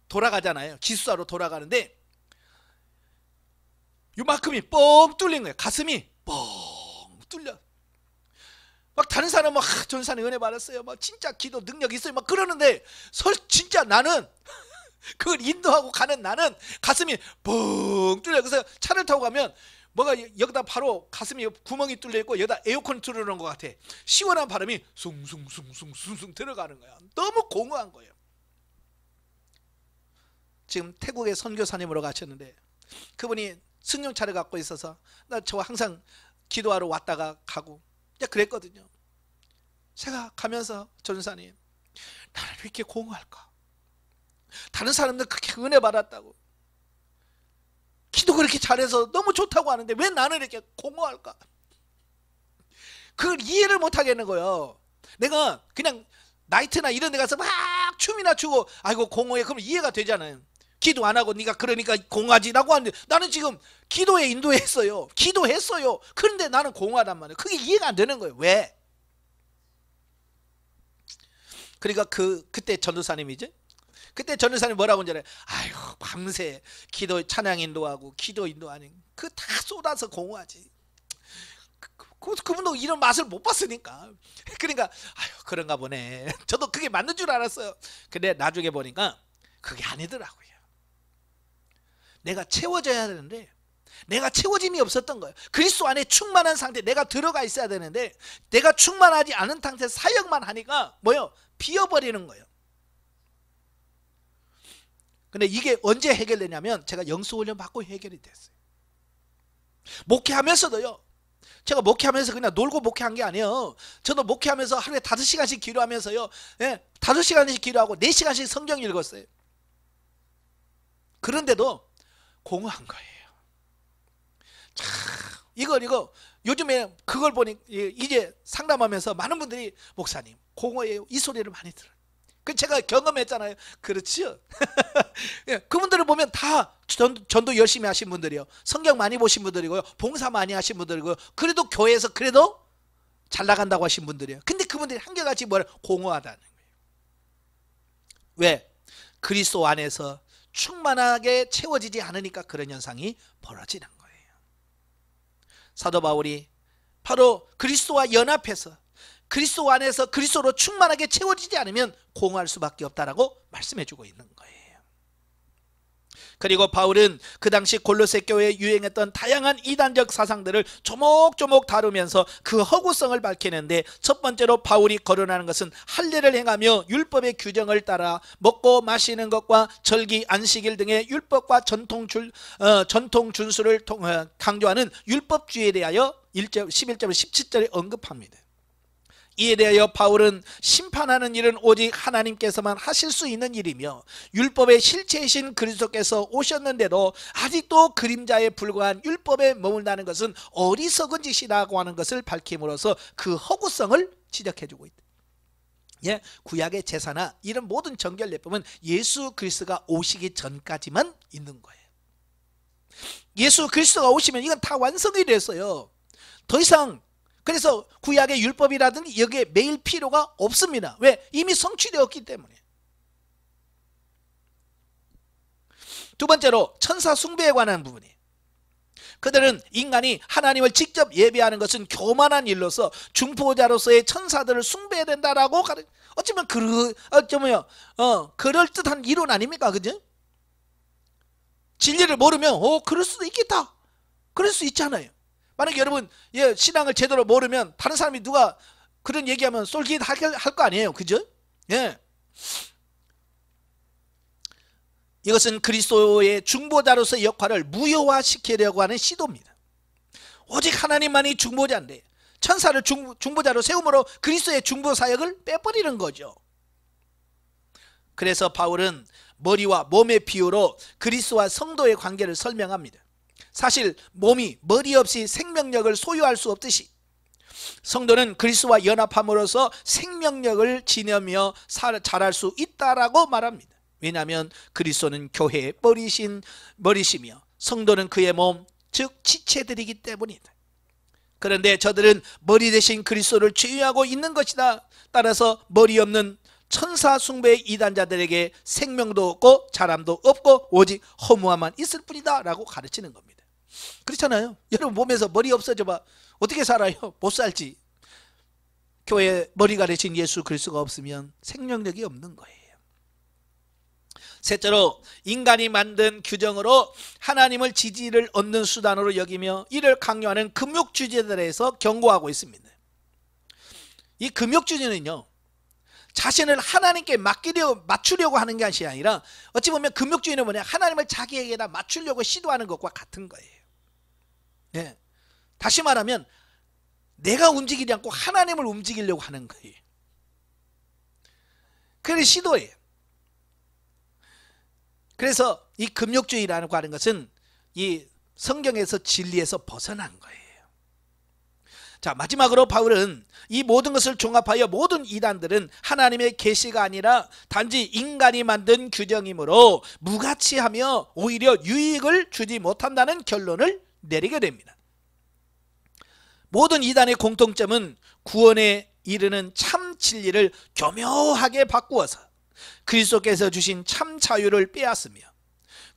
돌아가잖아요. 기숙사로 돌아가는데 요만큼이 뻥 뚫린 거예요. 가슴이 뻥 뚫려. 막 다른 사람은 전도사님 은혜 받았어요. 막 진짜 기도 능력 있어요. 막 그러는데 진짜 나는 그걸 인도하고 가는 나는 가슴이 뻥 뚫려. 그래서 차를 타고 가면 뭐가 여기다 바로 가슴이 구멍이 뚫려 있고 여기다 에어컨 틀어놓은 것 같아. 시원한 바람이 숭숭숭숭숭 들어가는 거야. 너무 공허한 거예요. 지금 태국에 선교사님으로 가셨는데 그분이 승용차를 갖고 있어서 저 항상 기도하러 왔다가 가고 그랬거든요. 제가 가면서 전도사님 나는 왜 이렇게 공허할까? 다른 사람들 그렇게 은혜 받았다고 기도 그렇게 잘해서 너무 좋다고 하는데 왜 나는 이렇게 공허할까? 그걸 이해를 못 하겠는 거예요. 내가 그냥 나이트나 이런 데 가서 막 춤이나 추고 아이고 공허해, 그럼 이해가 되잖아요. 기도 안 하고 네가 그러니까 공허하지라고 하는데, 나는 지금 기도에 인도했어요. 기도했어요. 그런데 나는 공허하단 말이에요. 그게 이해가 안 되는 거예요. 왜? 그러니까 그때 전도사님이죠. 그때 전도사님 뭐라고 하잖아요. 아이고 밤새 기도 찬양 인도하고 기도 인도하는 그 다 쏟아서 공허하지. 그분도 이런 맛을 못 봤으니까. 그러니까 아유 그런가 보네. 저도 그게 맞는 줄 알았어요. 근데 나중에 보니까 그게 아니더라고요. 내가 채워져야 되는데 내가 채워짐이 없었던 거예요. 그리스도 안에 충만한 상태, 내가 들어가 있어야 되는데 내가 충만하지 않은 상태 사역만 하니까 뭐요? 비어버리는 거예요. 근데 이게 언제 해결되냐면 제가 영수훈련 받고 해결이 됐어요. 목회하면서도요, 제가 목회하면서 그냥 놀고 목회한 게 아니에요. 저도 목회하면서 하루에 5시간씩 기도하면서요, 5시간씩 기도하고 4시간씩 성경 읽었어요. 그런데도 공허한 거예요. 참, 이거 요즘에 그걸 보니 이제 상담하면서 많은 분들이 목사님 공허해요, 이 소리를 많이 들어요. 그 제가 경험했잖아요. 그렇죠. 그분들을 보면 다 전도 열심히 하신 분들이요, 성경 많이 보신 분들이고요, 봉사 많이 하신 분들이고요, 그래도 교회에서 그래도 잘 나간다고 하신 분들이에요. 근데 그분들이 한결같이 뭐래? 공허하다는 거예요. 왜? 그리스도 안에서 충만하게 채워지지 않으니까 그런 현상이 벌어지는 거예요. 사도 바울이 바로 그리스도와 연합해서 그리스도 안에서 그리스도로 충만하게 채워지지 않으면 공허할 수밖에 없다라고 말씀해 주고 있는 거예요. 그리고 바울은 그 당시 골로새 교회에 유행했던 다양한 이단적 사상들을 조목조목 다루면서 그 허구성을 밝히는데, 첫 번째로 바울이 거론하는 것은 할례를 행하며 율법의 규정을 따라 먹고 마시는 것과 절기, 안식일 등의 율법과 전통 준수를 강조하는 율법주의에 대하여 11절, 17절에 언급합니다. 이에 대하여 바울은 심판하는 일은 오직 하나님께서만 하실 수 있는 일이며 율법의 실체이신 그리스도께서 오셨는데도 아직도 그림자에 불과한 율법에 머문다는 것은 어리석은 짓이라고 하는 것을 밝힘으로써 그 허구성을 지적해주고 있다. 예, 구약의 제사나 이런 모든 정결예법은 예수 그리스도가 오시기 전까지만 있는 거예요. 예수 그리스도가 오시면 이건 다 완성이 됐어요. 더 이상 그래서 구약의 율법이라든지 여기에 매일 필요가 없습니다. 왜? 이미 성취되었기 때문에. 두 번째로 천사 숭배에 관한 부분이에요. 그들은 인간이 하나님을 직접 예배하는 것은 교만한 일로서 중보자로서의 천사들을 숭배해야 된다라고 어쩌면 그럴듯한 이론 아닙니까? 그죠? 진리를 모르면 그럴 수도 있겠다, 그럴 수 있잖아요. 만약에 여러분 신앙을 제대로 모르면 다른 사람이 누가 그런 얘기하면 쏠깃 할 거 아니에요. 그죠? 예. 이것은 그리스도의 중보자로서의 역할을 무효화시키려고 하는 시도입니다. 오직 하나님만이 중보자인데 천사를 중보자로 세움으로 그리스도의 중보 사역을 빼버리는 거죠. 그래서 바울은 머리와 몸의 비유로 그리스도와 성도의 관계를 설명합니다. 사실 몸이 머리 없이 생명력을 소유할 수 없듯이 성도는 그리스도와 연합함으로써 생명력을 지내며 자랄 수 있다라고 말합니다. 왜냐하면 그리스도는 교회의 머리시며 성도는 그의 몸, 즉 지체들이기 때문이다. 그런데 저들은 머리 대신 그리스도를 제외하고 있는 것이다. 따라서 머리 없는 천사 숭배 이단자들에게 생명도 없고 자람도 없고 오직 허무함만 있을 뿐이다 라고 가르치는 겁니다. 그렇잖아요. 여러분 몸에서 머리 없어져 봐, 어떻게 살아요? 못 살지. 교회에 머리가 되신 예수 그리스도가 없으면 생명력이 없는 거예요. 셋째로 인간이 만든 규정으로 하나님을 지지를 얻는 수단으로 여기며 이를 강요하는 금욕주의자들에 대해서 경고하고 있습니다. 이 금욕주의는요, 자신을 하나님께 맞추려고 하는 것이 아니라 어찌 보면 금욕주의는 뭐냐, 하나님을 자기에게다 맞추려고 시도하는 것과 같은 거예요. 네. 다시 말하면 내가 움직이지 않고 하나님을 움직이려고 하는 거예요. 그게 시도예요. 그래서 이 금욕주의라고 하는 것은 이 성경에서 진리에서 벗어난 거예요. 자, 마지막으로 바울은 이 모든 것을 종합하여 모든 이단들은 하나님의 계시가 아니라 단지 인간이 만든 규정이므로 무가치하며 오히려 유익을 주지 못한다는 결론을 내리게 됩니다. 모든 이단의 공통점은 구원에 이르는 참 진리를 교묘하게 바꾸어서 그리스도께서 주신 참 자유를 빼앗으며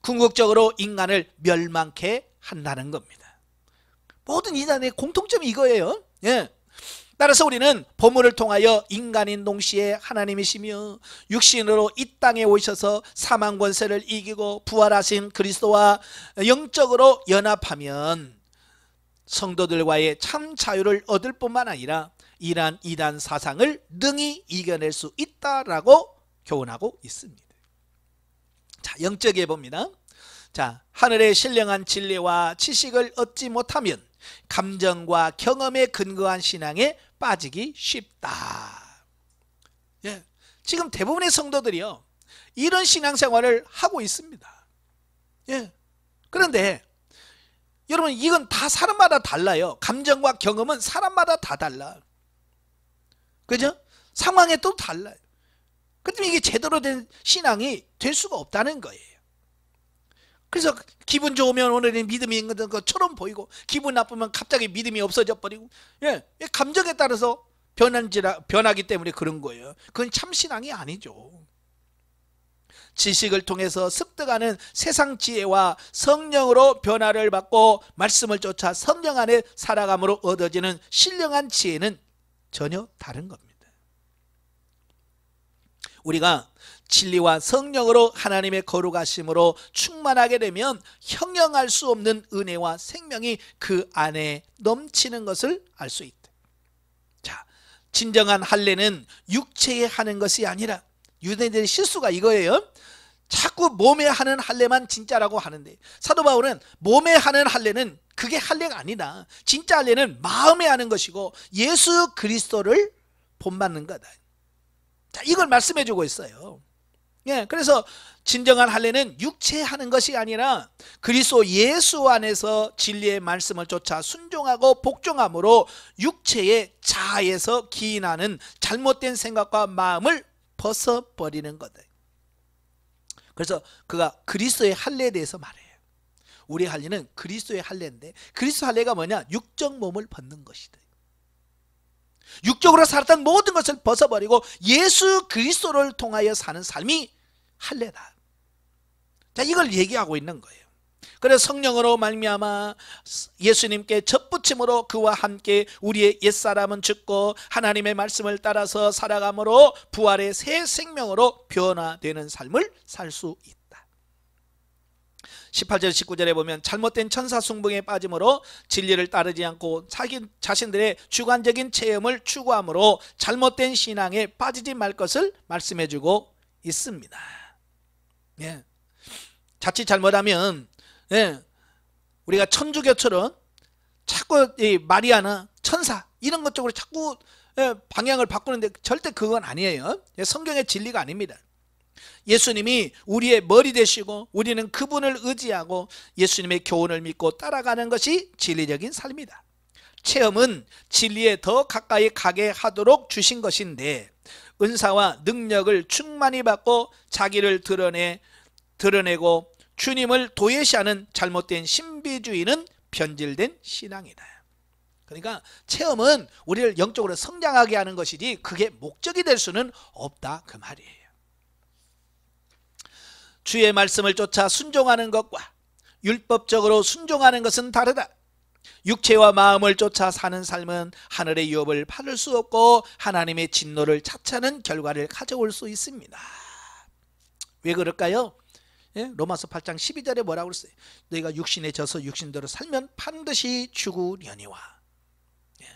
궁극적으로 인간을 멸망케 한다는 겁니다. 모든 이단의 공통점이 이거예요. 예. 따라서 우리는 본문을 통하여 인간인 동시에 하나님이시며 육신으로 이 땅에 오셔서 사망 권세를 이기고 부활하신 그리스도와 영적으로 연합하면 성도들과의 참 자유를 얻을 뿐만 아니라 이러한 이단 사상을 능히 이겨낼 수 있다라고 교훈하고 있습니다. 자, 영적에 봅니다. 자, 하늘의 신령한 진리와 지식을 얻지 못하면 감정과 경험에 근거한 신앙에 빠지기 쉽다. 예, 지금 대부분의 성도들이요 이런 신앙생활을 하고 있습니다. 예, 그런데 여러분 이건 다 사람마다 달라요. 감정과 경험은 사람마다 다 달라. 그죠? 상황에 또 달라요. 그렇다면 이게 제대로 된 신앙이 될 수가 없다는 거예요. 그래서 기분 좋으면 오늘은 믿음이 있는 것처럼 보이고 기분 나쁘면 갑자기 믿음이 없어져 버리고, 예, 감정에 따라서 변하기 때문에 그런 거예요. 그건 참 신앙이 아니죠. 지식을 통해서 습득하는 세상 지혜와 성령으로 변화를 받고 말씀을 쫓아 성령 안에 살아감으로 얻어지는 신령한 지혜는 전혀 다른 겁니다. 우리가 진리와 성령으로 하나님의 거룩하심으로 충만하게 되면 형용할 수 없는 은혜와 생명이 그 안에 넘치는 것을 알 수 있다. 자, 진정한 할례는 육체에 하는 것이 아니라, 유대인들의 실수가 이거예요. 자꾸 몸에 하는 할례만 진짜라고 하는데, 사도 바울은 몸에 하는 할례는 그게 할례가 아니다. 진짜 할례는 마음에 하는 것이고 예수 그리스도를 본받는 거다. 자, 이걸 말씀해 주고 있어요. 예, 그래서 진정한 할례는 육체에 하는 것이 아니라 그리스도 예수 안에서 진리의 말씀을 쫓아 순종하고 복종함으로 육체의 자아에서 기인하는 잘못된 생각과 마음을 벗어버리는 거다. 그래서 그가 그리스도의 할례에 대해서 말해요. 우리 할례는 그리스도의 할례인데, 그리스도 할례가 뭐냐? 육적 몸을 벗는 것이다. 육적으로 살았던 모든 것을 벗어버리고 예수 그리스도를 통하여 사는 삶이 할례다. 자, 이걸 얘기하고 있는 거예요. 그래서 성령으로 말미암아 예수님께 접붙임으로 그와 함께 우리의 옛사람은 죽고 하나님의 말씀을 따라서 살아감으로 부활의 새 생명으로 변화되는 삶을 살 수 있다. 18절 19절에 보면 잘못된 천사 숭배에 빠짐으로 진리를 따르지 않고 자기 자신들의 주관적인 체험을 추구함으로 잘못된 신앙에 빠지지 말 것을 말씀해 주고 있습니다. 예. 자칫 잘못하면, 예, 우리가 천주교처럼 자꾸 이 마리아나 천사 이런 것 쪽으로 자꾸, 예, 방향을 바꾸는데 절대 그건 아니에요. 예, 성경의 진리가 아닙니다. 예수님이 우리의 머리 되시고 우리는 그분을 의지하고 예수님의 교훈을 믿고 따라가는 것이 진리적인 삶이다. 체험은 진리에 더 가까이 가게 하도록 주신 것인데, 은사와 능력을 충만히 받고 자기를 드러내고 주님을 도외시하는 잘못된 신비주의는 변질된 신앙이다. 그러니까 체험은 우리를 영적으로 성장하게 하는 것이지 그게 목적이 될 수는 없다, 그 말이에요. 주의 말씀을 쫓아 순종하는 것과 율법적으로 순종하는 것은 다르다. 육체와 마음을 쫓아 사는 삶은 하늘의 유업을 받을 수 없고 하나님의 진노를 자처하는 결과를 가져올 수 있습니다. 왜 그럴까요? 예? 로마서 8장 12절에 뭐라고 그랬어요? 너희가 육신에 져서 육신대로 살면 반드시 죽으려니와. 예.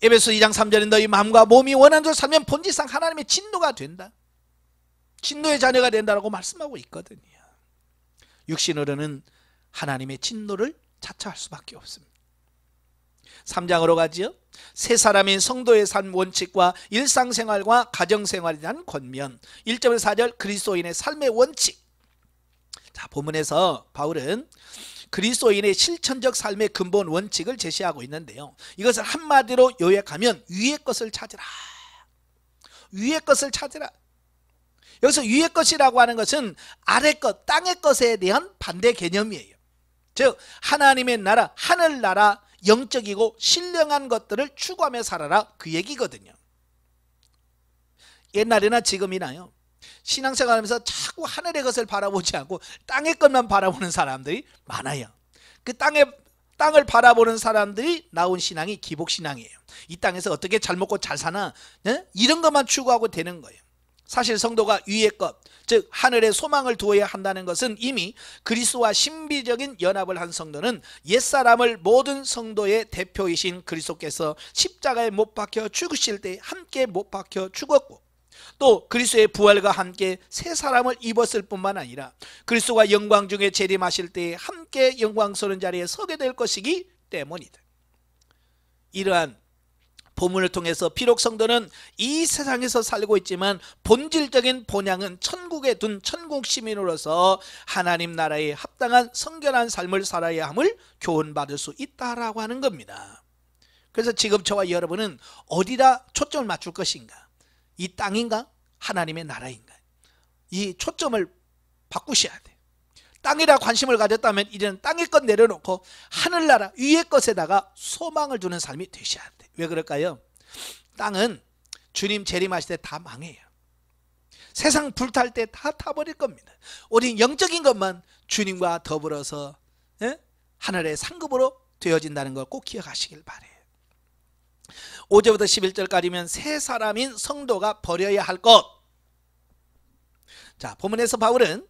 에베소 2장 3절에 너희 마음과 몸이 원하는 대로 살면 본질상 하나님의 진노가 된다. 진노의 자녀가 된다고 말씀하고 있거든요. 육신으로는 하나님의 진노를 자처할 수밖에 없습니다. 3장으로 가지요. 새 사람인 성도의 삶 원칙과 일상생활과 가정생활에 대한 권면. 1절에서 4절 그리스도인의 삶의 원칙. 자, 본문에서 바울은 그리스도인의 실천적 삶의 근본 원칙을 제시하고 있는데요. 이것을 한마디로 요약하면 위의 것을 찾으라. 위의 것을 찾으라. 여기서 위의 것이라고 하는 것은 아래 것, 땅의 것에 대한 반대 개념이에요. 즉 하나님의 나라, 하늘나라, 영적이고 신령한 것들을 추구하며 살아라, 그 얘기거든요. 옛날이나 지금이나요, 신앙생활하면서 자꾸 하늘의 것을 바라보지 않고 땅의 것만 바라보는 사람들이 많아요. 그 땅을 바라보는 사람들이 나온 신앙이 기복신앙이에요. 이 땅에서 어떻게 잘 먹고 잘 사나, 네? 이런 것만 추구하고 되는 거예요. 사실 성도가 위의 것, 즉 하늘의 소망을 두어야 한다는 것은 이미 그리스도와 신비적인 연합을 한 성도는 옛사람을 모든 성도의 대표이신 그리스도께서 십자가에 못 박혀 죽으실 때 함께 못 박혀 죽었고, 또 그리스도의 부활과 함께 새 사람을 입었을 뿐만 아니라 그리스도가 영광 중에 재림하실 때 함께 영광스러운 자리에 서게 될 것이기 때문이다. 이러한 본문을 통해서 비록 성도는 이 세상에서 살고 있지만 본질적인 본향은 천국에 둔 천국 시민으로서 하나님 나라에 합당한 성결한 삶을 살아야 함을 교훈받을 수 있다라고 하는 겁니다. 그래서 지금 저와 여러분은 어디다 초점을 맞출 것인가? 이 땅인가? 하나님의 나라인가? 이 초점을 바꾸셔야 돼요. 땅이라 관심을 가졌다면 이제는 땅의 것 내려놓고 하늘나라 위의 것에다가 소망을 두는 삶이 되셔야 돼요. 왜 그럴까요? 땅은 주님 재림하실 때 다 망해요. 세상 불탈 때 다 타버릴 겁니다. 우린 영적인 것만 주님과 더불어서 하늘의 상급으로 되어진다는 걸 꼭 기억하시길 바래요. 5절부터 11절까지면 새 사람인 성도가 버려야 할 것. 자, 본문에서 바울은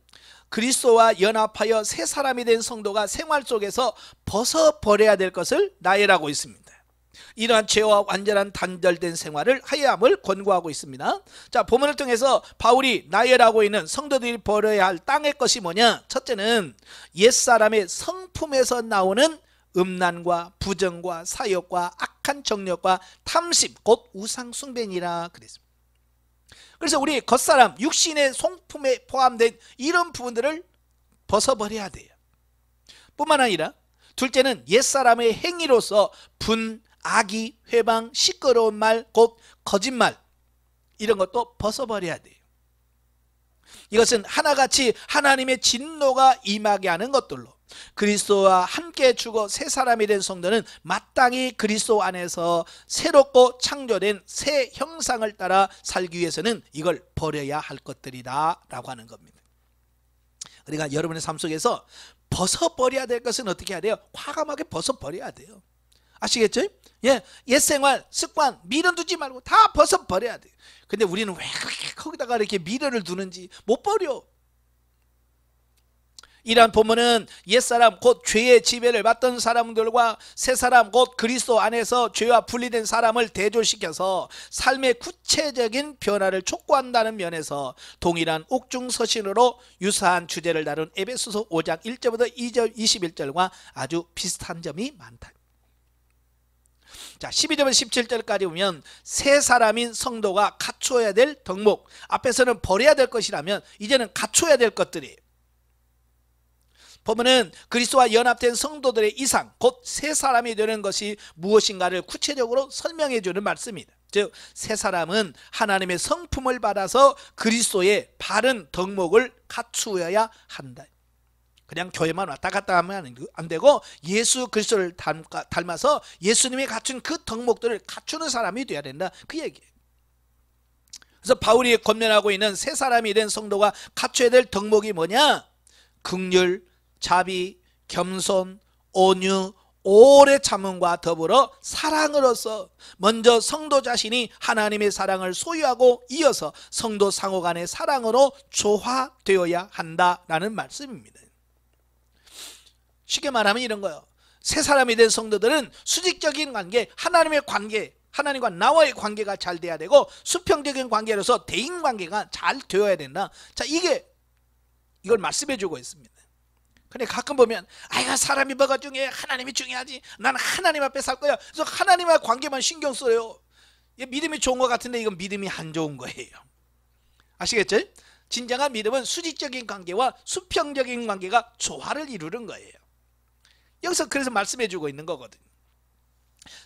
그리스도와 연합하여 새 사람이 된 성도가 생활 속에서 벗어버려야 될 것을 나열하고 있습니다. 이러한 죄와 완전한 단절된 생활을 하여야 함을 권고하고 있습니다. 자, 본문을 통해서 바울이 나열하고 있는 성도들이 버려야 할 땅의 것이 뭐냐? 첫째는 옛사람의 성품에서 나오는 음란과 부정과 사욕과 악한 정력과 탐심, 곧 우상숭배니라 그랬습니다. 그래서 우리 겉사람, 육신의 성품에 포함된 이런 부분들을 벗어버려야 돼요. 뿐만 아니라 둘째는 옛사람의 행위로서 분, 악의, 회방, 시끄러운 말, 곧 거짓말, 이런 것도 벗어버려야 돼요. 이것은 하나같이 하나님의 진노가 임하게 하는 것들로 그리스도와 함께 죽어 새 사람이 된 성도는 마땅히 그리스도 안에서 새롭고 창조된 새 형상을 따라 살기 위해서는 이걸 버려야 할 것들이다 라고 하는 겁니다. 그러니까 여러분의 삶 속에서 벗어버려야 될 것은 어떻게 해야 돼요? 과감하게 벗어버려야 돼요. 아시겠죠? 예, 옛생활, 습관, 미련 두지 말고 다 벗어버려야 돼요. 근데 우리는 왜 그렇게 거기다가 이렇게 미련을 두는지 못 버려. 이러한 본문은 옛사람 곧 죄의 지배를 받던 사람들과 새사람 곧 그리스도 안에서 죄와 분리된 사람을 대조시켜서 삶의 구체적인 변화를 촉구한다는 면에서 동일한 옥중서신으로 유사한 주제를 다룬 에베소서 5장 1절부터 2절 21절과 아주 비슷한 점이 많다. 자, 12절부터 17절까지 보면 새 사람인 성도가 갖추어야 될 덕목, 앞에서는 버려야 될 것이라면 이제는 갖춰야 될 것들이에요. 보면은 그리스도와 연합된 성도들의 이상, 곧 새 사람이 되는 것이 무엇인가를 구체적으로 설명해 주는 말씀입니다. 즉 새 사람은 하나님의 성품을 받아서 그리스도의 바른 덕목을 갖추어야 한다. 그냥 교회만 왔다 갔다 하면 안 되고 예수 그리스도를 닮아서 예수님이 갖춘 그 덕목들을 갖추는 사람이 되어야 된다, 그 얘기예요. 그래서 바울이 권면하고 있는 새 사람이 된 성도가 갖춰야 될 덕목이 뭐냐? 긍휼, 자비, 겸손, 온유, 오래 참음과 더불어 사랑으로서 먼저 성도 자신이 하나님의 사랑을 소유하고 이어서 성도 상호 간의 사랑으로 조화되어야 한다라는 말씀입니다. 쉽게 말하면 이런 거예요. 새 사람이 된 성도들은 수직적인 관계, 하나님의 관계, 하나님과 나와의 관계가 잘 돼야 되고 수평적인 관계로서 대인관계가 잘 되어야 된다. 자, 이걸 말씀해 주고 있습니다. 근데 가끔 보면 아이가 사람이 뭐가 중요해? 하나님이 중요하지. 나는 하나님 앞에 살 거야. 그래서 하나님과의 관계만 신경 써요. 믿음이 좋은 것 같은데 이건 믿음이 안 좋은 거예요. 아시겠죠? 진정한 믿음은 수직적인 관계와 수평적인 관계가 조화를 이루는 거예요. 여기서 그래서 말씀해 주고 있는 거거든요.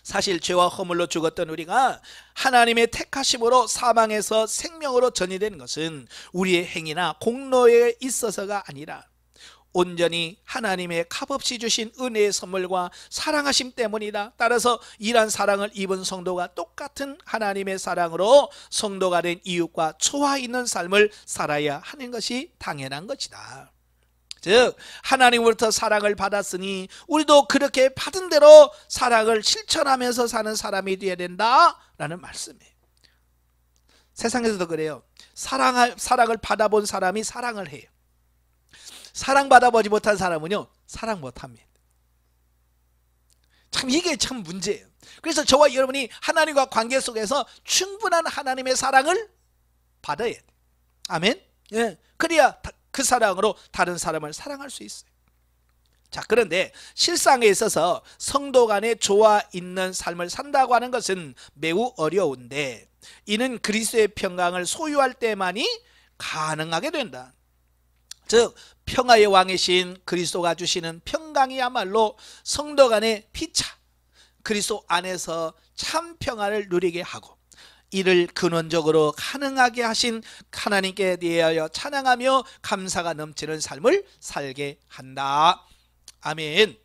사실 죄와 허물로 죽었던 우리가 하나님의 택하심으로 사망에서 생명으로 전이된 것은 우리의 행위나 공로에 있어서가 아니라 온전히 하나님의 값없이 주신 은혜의 선물과 사랑하심 때문이다. 따라서 이러한 사랑을 입은 성도가 똑같은 하나님의 사랑으로 성도가 된 이웃과 초화 있는 삶을 살아야 하는 것이 당연한 것이다. 즉 하나님으로부터 사랑을 받았으니 우리도 그렇게 받은 대로 사랑을 실천하면서 사는 사람이 되어야 된다라는 말씀이에요. 세상에서도 그래요. 사랑을 받아본 사람이 사랑을 해요. 사랑받아보지 못한 사람은요, 사랑 못합니다. 참 이게 참 문제예요. 그래서 저와 여러분이 하나님과 관계 속에서 충분한 하나님의 사랑을 받아야 돼요. 아멘. 예. 그래야 그 사랑으로 다른 사람을 사랑할 수 있어요. 자, 그런데 실상에 있어서 성도 간에 조화 있는 삶을 산다고 하는 것은 매우 어려운데 이는 그리스도의 평강을 소유할 때만이 가능하게 된다. 즉 평화의 왕이신 그리스도가 주시는 평강이야말로 성도 간의 피차, 그리스도 안에서 참 평화를 누리게 하고 이를 근원적으로 가능하게 하신 하나님께 대하여 찬양하며 감사가 넘치는 삶을 살게 한다. 아멘.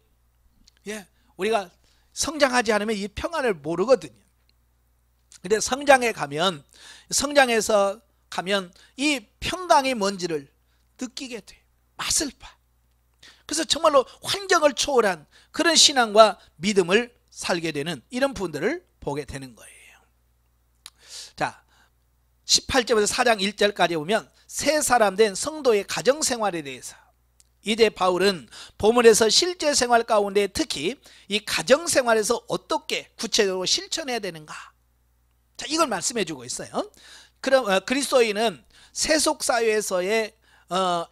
예, 우리가 성장하지 않으면 이 평화를 모르거든요. 근데 성장해서 가면 이 평강이 뭔지를 느끼게 돼. 맛을 봐. 그래서 정말로 환경을 초월한 그런 신앙과 믿음을 살게 되는 이런 분들을 보게 되는 거예요. 자, 18절부터 4장 1절까지 보면 새 사람 된 성도의 가정생활에 대해서 이제 바울은 본문에서 실제 생활 가운데 특히 이 가정생활에서 어떻게 구체적으로 실천해야 되는가, 자, 이걸 말씀해 주고 있어요. 그럼 그리스도인은 세속사회에서의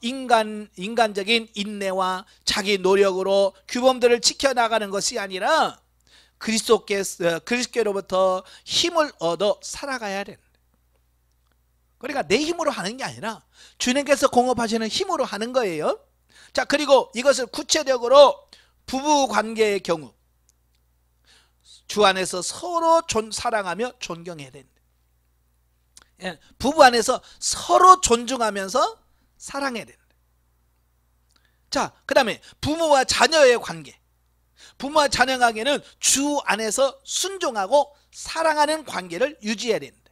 인간적인 인내와 자기 노력으로 규범들을 지켜나가는 것이 아니라 그리스도께로부터 힘을 얻어 살아가야 된다. 그러니까 내 힘으로 하는 게 아니라 주님께서 공급하시는 힘으로 하는 거예요. 자, 그리고 이것을 구체적으로 부부 관계의 경우 주 안에서 서로 사랑하며 존경해야 된다. 예, 부부 안에서 서로 존중하면서 사랑해야 된다. 자, 그 다음에 부모와 자녀의 관계, 부모와 자녀 관계는 주 안에서 순종하고 사랑하는 관계를 유지해야 된다.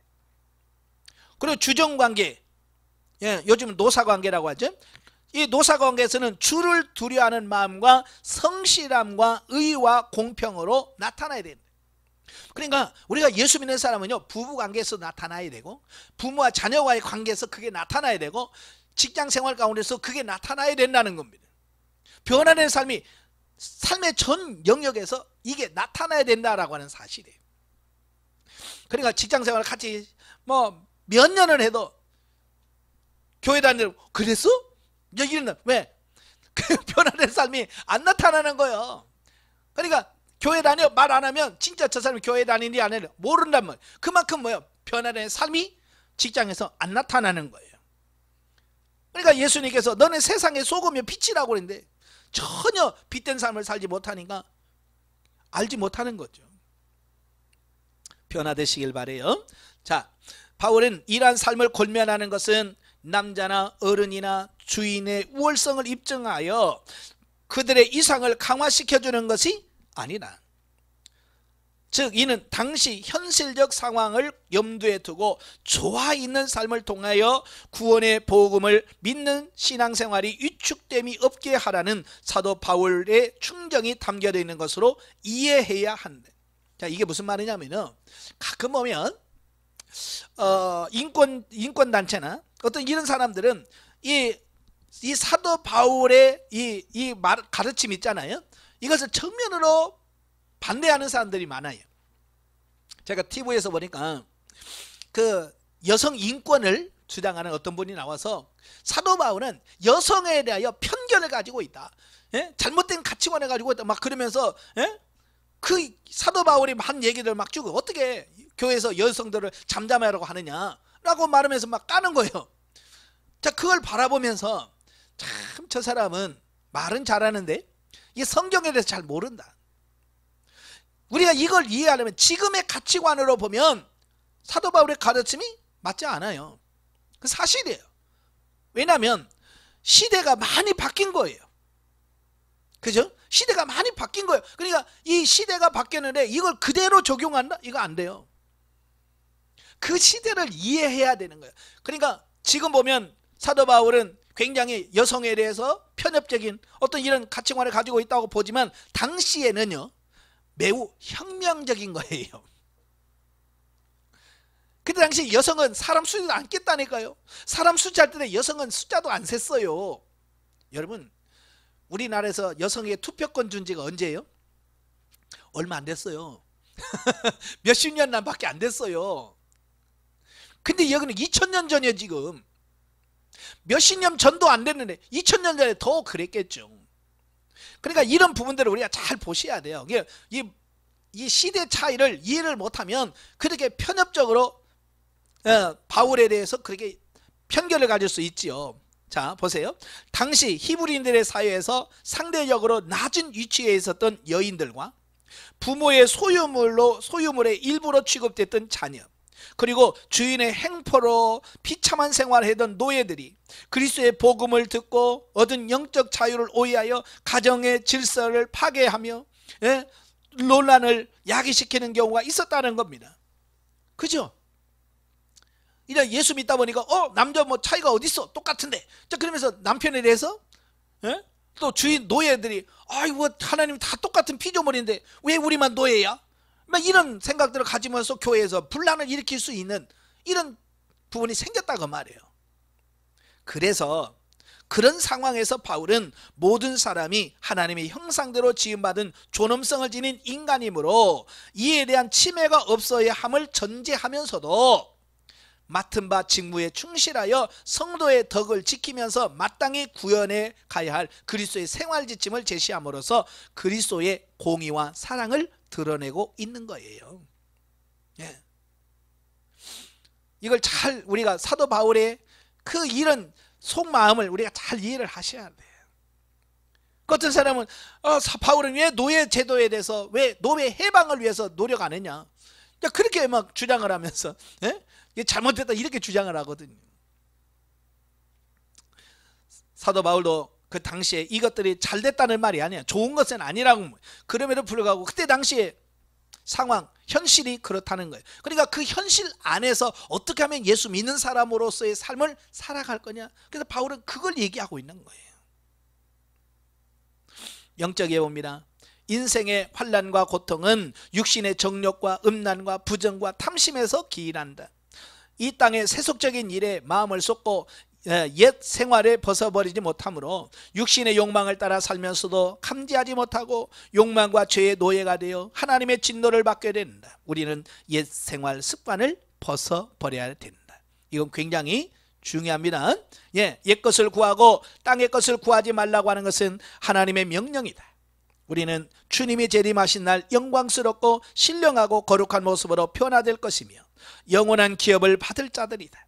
그리고 주정관계, 예, 요즘은 노사관계라고 하죠. 이 노사관계에서는 주를 두려워하는 마음과 성실함과 의와 공평으로 나타나야 된다. 그러니까 우리가 예수 믿는 사람은요, 부부관계에서 나타나야 되고 부모와 자녀와의 관계에서 그게 나타나야 되고 직장생활 가운데서 그게 나타나야 된다는 겁니다. 변화된 삶이 삶의 전 영역에서 이게 나타나야 된다라고 하는 사실이에요. 그러니까 직장생활 같이 몇 년을 해도 교회 다니고 그랬어? 여기는 왜? 그 변화된 삶이 안 나타나는 거예요. 그러니까 교회 다녀 말 안 하면 진짜 저 사람이 교회 다니는지 안 해요 모른단 말이에요. 그만큼 변화된 삶이 직장에서 안 나타나는 거예요. 그러니까 예수님께서 너는 세상의 소금이요 빛이라고 그랬는데 전혀 빛된 삶을 살지 못하니까 알지 못하는 거죠. 변화되시길 바래요. 자, 바울은 이러한 삶을 권면하는 것은 남자나 어른이나 주인의 우월성을 입증하여 그들의 이상을 강화시켜주는 것이 아니다. 즉 이는 당시 현실적 상황을 염두에 두고 조화 있는 삶을 통하여 구원의 복음을 믿는 신앙생활이 위축됨이 없게 하라는 사도 바울의 충정이 담겨져 있는 것으로 이해해야 한다. 자, 이게 무슨 말이냐면요, 가끔 보면 인권 단체나 어떤 이런 사람들은 이 사도 바울의 이 가르침 있잖아요, 이것을 정면으로 반대하는 사람들이 많아요. 제가 TV에서 보니까 그 여성 인권을 주장하는 어떤 분이 나와서 사도 바울은 여성에 대하여 편견을 가지고 있다, 예? 잘못된 가치관을 가지고 있다 막 그러면서, 예? 그 사도 바울이 한 얘기들 막 주고 어떻게 교회에서 여성들을 잠잠하라고 하느냐라고 말하면서 막 까는 거예요. 자, 그걸 바라보면서 참 저 사람은 말은 잘하는데 이 성경에 대해서 잘 모른다. 우리가 이걸 이해하려면 지금의 가치관으로 보면 사도 바울의 가르침이 맞지 않아요. 그 사실이에요. 왜냐하면 시대가 많이 바뀐 거예요. 그죠? 시대가 많이 바뀐 거예요. 그러니까 이 시대가 바뀌었는데 이걸 그대로 적용한다? 이거 안 돼요. 그 시대를 이해해야 되는 거예요. 그러니까 지금 보면 사도 바울은 굉장히 여성에 대해서 편협적인 어떤 이런 가치관을 가지고 있다고 보지만 당시에는요 매우 혁명적인 거예요. 그때 당시 여성은 사람 숫자도 안 깼다니까요. 사람 숫자 할 때 여성은 숫자도 안 셌어요. 여러분 우리나라에서 여성에게 투표권 준 지가 언제예요? 얼마 안 됐어요. 몇십 년 밖에 안 됐어요. 근데 여기는 2000년 전이에요. 지금 몇십 년 전도 안 됐는데 2000년 전에 더 그랬겠죠. 그러니까 이런 부분들을 우리가 잘 보셔야 돼요. 이 시대 차이를 이해를 못하면 그렇게 편협적으로 바울에 대해서 그렇게 편견을 가질 수 있지요. 자 보세요. 당시 히브리인들의 사회에서 상대적으로 낮은 위치에 있었던 여인들과 부모의 소유물의 일부로 취급됐던 자녀, 그리고 주인의 행포로 비참한 생활을 하던 노예들이 그리스도의 복음을 듣고 얻은 영적 자유를 오해하여 가정의 질서를 파괴하며 논란을 야기시키는 경우가 있었다는 겁니다. 그죠? 이제 예수 믿다 보니까 남자 뭐 차이가 어디 있어? 똑같은데. 자 그러면서 남편에 대해서 또 주인 노예들이 아이고 하나님 다 똑같은 피조물인데 왜 우리만 노예야? 막 이런 생각들을 가지면서 교회에서 분란을 일으킬 수 있는 이런 부분이 생겼다고 말이에요. 그래서 그런 상황에서 바울은 모든 사람이 하나님의 형상대로 지음받은 존엄성을 지닌 인간이므로 이에 대한 침해가 없어야 함을 전제하면서도 맡은 바 직무에 충실하여 성도의 덕을 지키면서 마땅히 구현해 가야 할 그리스도의 생활 지침을 제시함으로써 그리스도의 공의와 사랑을 드러내고 있는 거예요. 예. 이걸 잘 우리가 사도 바울의 그 이런 속마음을 우리가 잘 이해를 하셔야 돼요. 어떤 사람은 바울은 왜 노예 제도에 대해서 왜 노예 해방을 위해서 노력 안 했냐 그렇게 막 주장을 하면서 잘못됐다 이렇게 주장을 하거든요. 사도 바울도 그 당시에 이것들이 잘 됐다는 말이 아니야. 좋은 것은 아니라고. 그럼에도 불구하고 그때 당시에 상황 현실이 그렇다는 거예요. 그러니까 그 현실 안에서 어떻게 하면 예수 믿는 사람으로서의 삶을 살아갈 거냐. 그래서 바울은 그걸 얘기하고 있는 거예요. 영적에 봅니다. 인생의 환난과 고통은 육신의 정욕과 음란과 부정과 탐심에서 기인한다. 이 땅의 세속적인 일에 마음을 쏟고 옛 생활에 벗어버리지 못하므로 육신의 욕망을 따라 살면서도 감지하지 못하고 욕망과 죄의 노예가 되어 하나님의 진노를 받게 된다. 우리는 옛 생활 습관을 벗어버려야 된다. 이건 굉장히 중요합니다. 옛 것을 구하고 땅의 것을 구하지 말라고 하는 것은 하나님의 명령이다. 우리는 주님이 재림하신 날 영광스럽고 신령하고 거룩한 모습으로 변화될 것이며 영원한 기업을 받을 자들이다.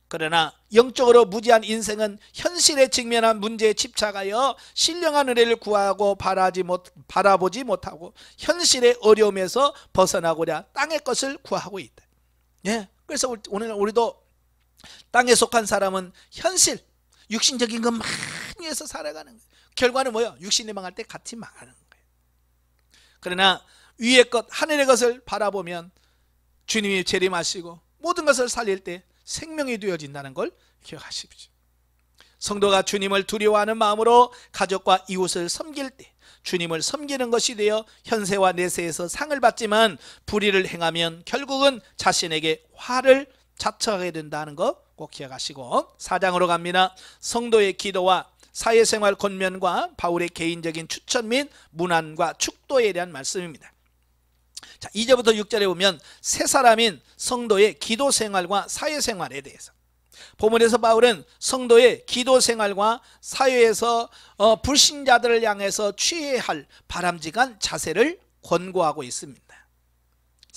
그러나 영적으로 무지한 인생은 현실에 직면한 문제에 집착하여 신령한 은혜를 구하고 바라보지 못하고 현실의 어려움에서 벗어나고자 땅의 것을 구하고 있다. 그래서 오늘 우리도 땅에 속한 사람은 현실, 육신적인 것 많이 해서 살아가는 거예요. 결과는 뭐예요? 육신이 망할 때 같이 망하는 거예요. 그러나 위의 것, 하늘의 것을 바라보면 주님이 재림하시고 모든 것을 살릴 때 생명이 되어진다는 걸 기억하십시오. 성도가 주님을 두려워하는 마음으로 가족과 이웃을 섬길 때 주님을 섬기는 것이 되어 현세와 내세에서 상을 받지만 불의를 행하면 결국은 자신에게 화를 자처하게 된다는 거 꼭 기억하시고 4장으로 갑니다. 성도의 기도와 사회생활 권면과 바울의 개인적인 추천 및 문안과 축도에 대한 말씀입니다. 자, 2절부터 6절에 보면 새 사람인 성도의 기도 생활과 사회 생활에 대해서 본문에서 바울은 성도의 기도 생활과 사회에서 불신자들을 향해서 취해야 할 바람직한 자세를 권고하고 있습니다.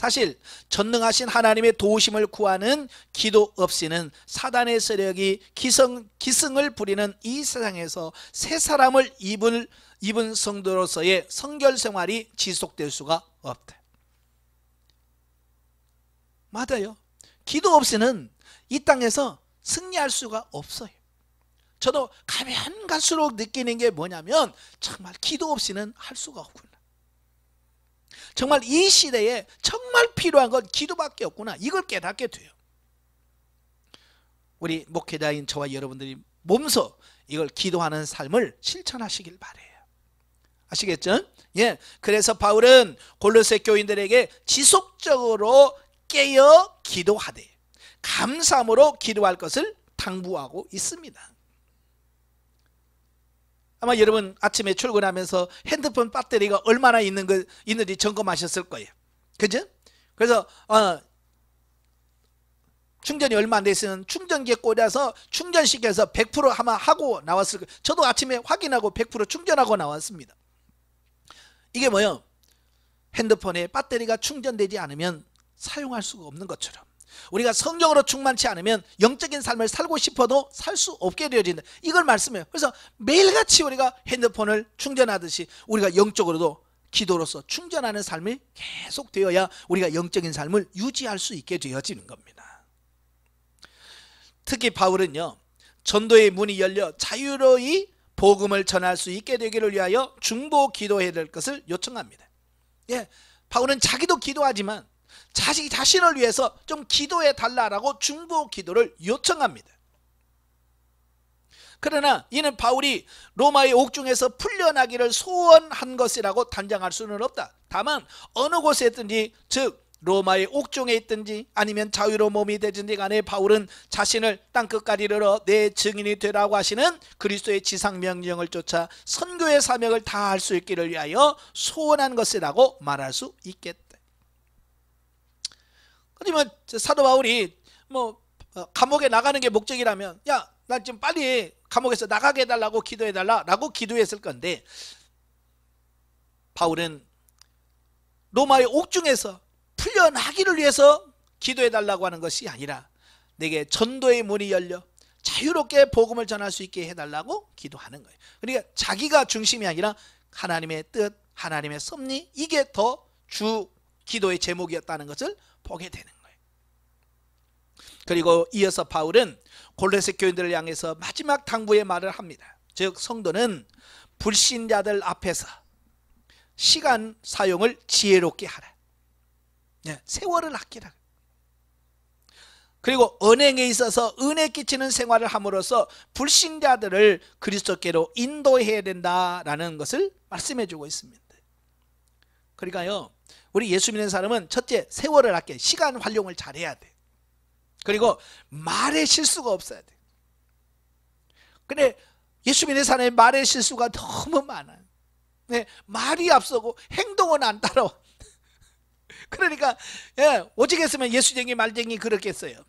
사실 전능하신 하나님의 도우심을 구하는 기도 없이는 사단의 세력이 기승을 부리는 이 세상에서 새 사람을 입은 성도로서의 성결 생활이 지속될 수가 없다. 맞아요. 기도 없이는 이 땅에서 승리할 수가 없어요. 저도 가면 갈수록 느끼는 게 뭐냐면 정말 기도 없이는 할 수가 없구나. 정말 이 시대에 정말 필요한 건 기도밖에 없구나. 이걸 깨닫게 돼요. 우리 목회자인 저와 여러분들이 몸소 이걸 기도하는 삶을 실천하시길 바래요. 아시겠죠? 예. 그래서 바울은 골로새 교인들에게 지속적으로 깨어 기도하되 감사함으로 기도할 것을 당부하고 있습니다. 아마 여러분 아침에 출근하면서 핸드폰 배터리가 얼마나 있는지 점검하셨을 거예요. 그죠? 그래서 충전이 얼마 안 됐으면 충전기에 꽂아서 충전시켜서 100% 아마 하고 나왔을 거예요. 저도 아침에 확인하고 100% 충전하고 나왔습니다. 이게 뭐예요? 핸드폰에 배터리가 충전되지 않으면 사용할 수가 없는 것처럼 우리가 성령으로 충만치 않으면 영적인 삶을 살고 싶어도 살 수 없게 되어진다. 이걸 말씀해요. 그래서 매일같이 우리가 핸드폰을 충전하듯이 우리가 영적으로도 기도로서 충전하는 삶이 계속 되어야 우리가 영적인 삶을 유지할 수 있게 되어지는 겁니다. 특히 바울은요, 전도의 문이 열려 자유로이 복음을 전할 수 있게 되기를 위하여 중보 기도해야 될 것을 요청합니다. 예, 바울은 자기도 기도하지만 자기 자신을 위해서 좀 기도해 달라고 중보 기도를 요청합니다. 그러나 이는 바울이 로마의 옥중에서 풀려나기를 소원한 것이라고 단정할 수는 없다. 다만 어느 곳에 있든지, 즉 로마의 옥중에 있든지 아니면 자유로운 몸이 되든지 간에 바울은 자신을 땅끝까지 이르러 내 증인이 되라고 하시는 그리스도의 지상명령을 쫓아 선교의 사명을 다할 수 있기를 위하여 소원한 것이라고 말할 수 있겠다. 하지만 사도 바울이 감옥에 나가는 게 목적이라면 야, 나 지금 빨리 감옥에서 나가게 해달라고 기도해달라고 기도했을 건데, 바울은 로마의 옥중에서 풀려나기를 위해서 기도해달라고 하는 것이 아니라 내게 전도의 문이 열려 자유롭게 복음을 전할 수 있게 해달라고 기도하는 거예요. 그러니까 자기가 중심이 아니라 하나님의 뜻, 하나님의 섭리, 이게 더 주 기도의 제목이었다는 것을 보게 되는 거예요. 그리고 이어서 바울은 골로새 교인들을 향해서 마지막 당부의 말을 합니다. 즉 성도는 불신자들 앞에서 시간 사용을 지혜롭게 하라. 세월을 아끼라. 그리고 언행에 있어서 은혜 끼치는 생활을 함으로써 불신자들을 그리스도께로 인도해야 된다라는 것을 말씀해 주고 있습니다. 그러니까요, 우리 예수 믿는 사람은 첫째, 세월을 아껴 시간 활용을 잘해야 돼. 그리고 말에 실수가 없어야 돼. 근데 예수 믿는 사람의 말에 실수가 너무 많아요. 말이 앞서고 행동은 안 따라와. 그러니까 오직 했으면 예수쟁이 말쟁이 그렇겠어요.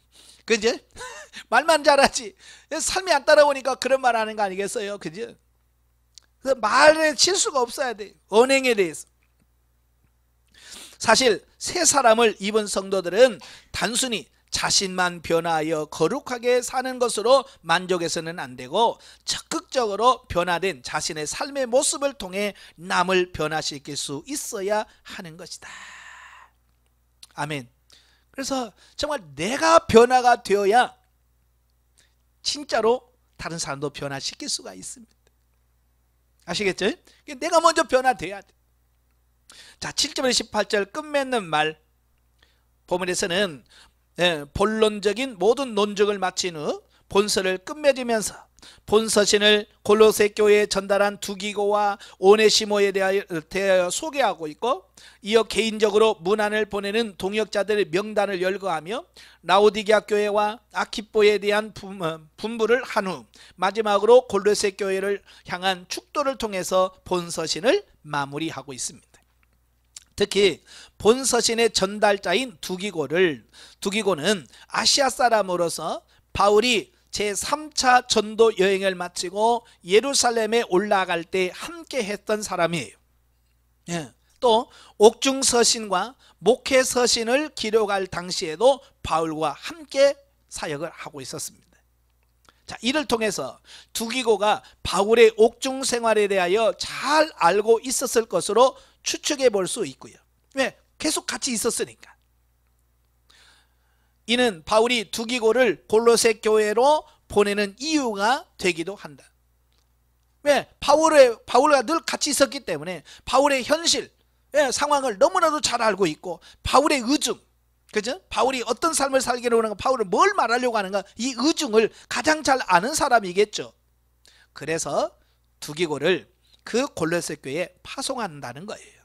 그죠? 말만 잘하지 삶이 안 따라오니까 그런 말 하는 거 아니겠어요? 그죠? 그래서 말에 실수가 없어야 돼. 언행에 대해서. 사실 새 사람을 입은 성도들은 단순히 자신만 변화하여 거룩하게 사는 것으로 만족해서는 안 되고 적극적으로 변화된 자신의 삶의 모습을 통해 남을 변화시킬 수 있어야 하는 것이다. 아멘. 그래서 정말 내가 변화가 되어야 진짜로 다른 사람도 변화시킬 수가 있습니다. 아시겠죠? 내가 먼저 변화돼야 돼. 자, 7절에서 18절 끝맺는 말 본문에서는 본론적인 모든 논증을 마친 후 본서를 끝맺으면서 본서신을 골로새 교회에 전달한 두기고와 오네시모에 대하여 소개하고 있고, 이어 개인적으로 문안을 보내는 동역자들의 명단을 열거하며 라오디게아 교회와 아키포에 대한 분부를 한 후 마지막으로 골로새 교회를 향한 축도를 통해서 본서신을 마무리하고 있습니다. 특히 본서신의 전달자인 두기고는 아시아 사람으로서 바울이 제3차 전도 여행을 마치고 예루살렘에 올라갈 때 함께 했던 사람이에요. 또 옥중서신과 목회서신을 기록할 당시에도 바울과 함께 사역을 하고 있었습니다. 자, 이를 통해서 두기고가 바울의 옥중 생활에 대하여 잘 알고 있었을 것으로 추측해 볼 수 있고요. 왜? 계속 같이 있었으니까. 이는 바울이 두기고를 골로새 교회로 보내는 이유가 되기도 한다. 왜? 바울과 늘 같이 있었기 때문에 바울의 현실, 상황을 너무나도 잘 알고 있고, 바울의 의중, 그죠? 바울이 어떤 삶을 살기로 하는가, 바울은 뭘 말하려고 하는가, 이 의중을 가장 잘 아는 사람이겠죠. 그래서 두기고를 그 골로새 교회에 파송한다는 거예요.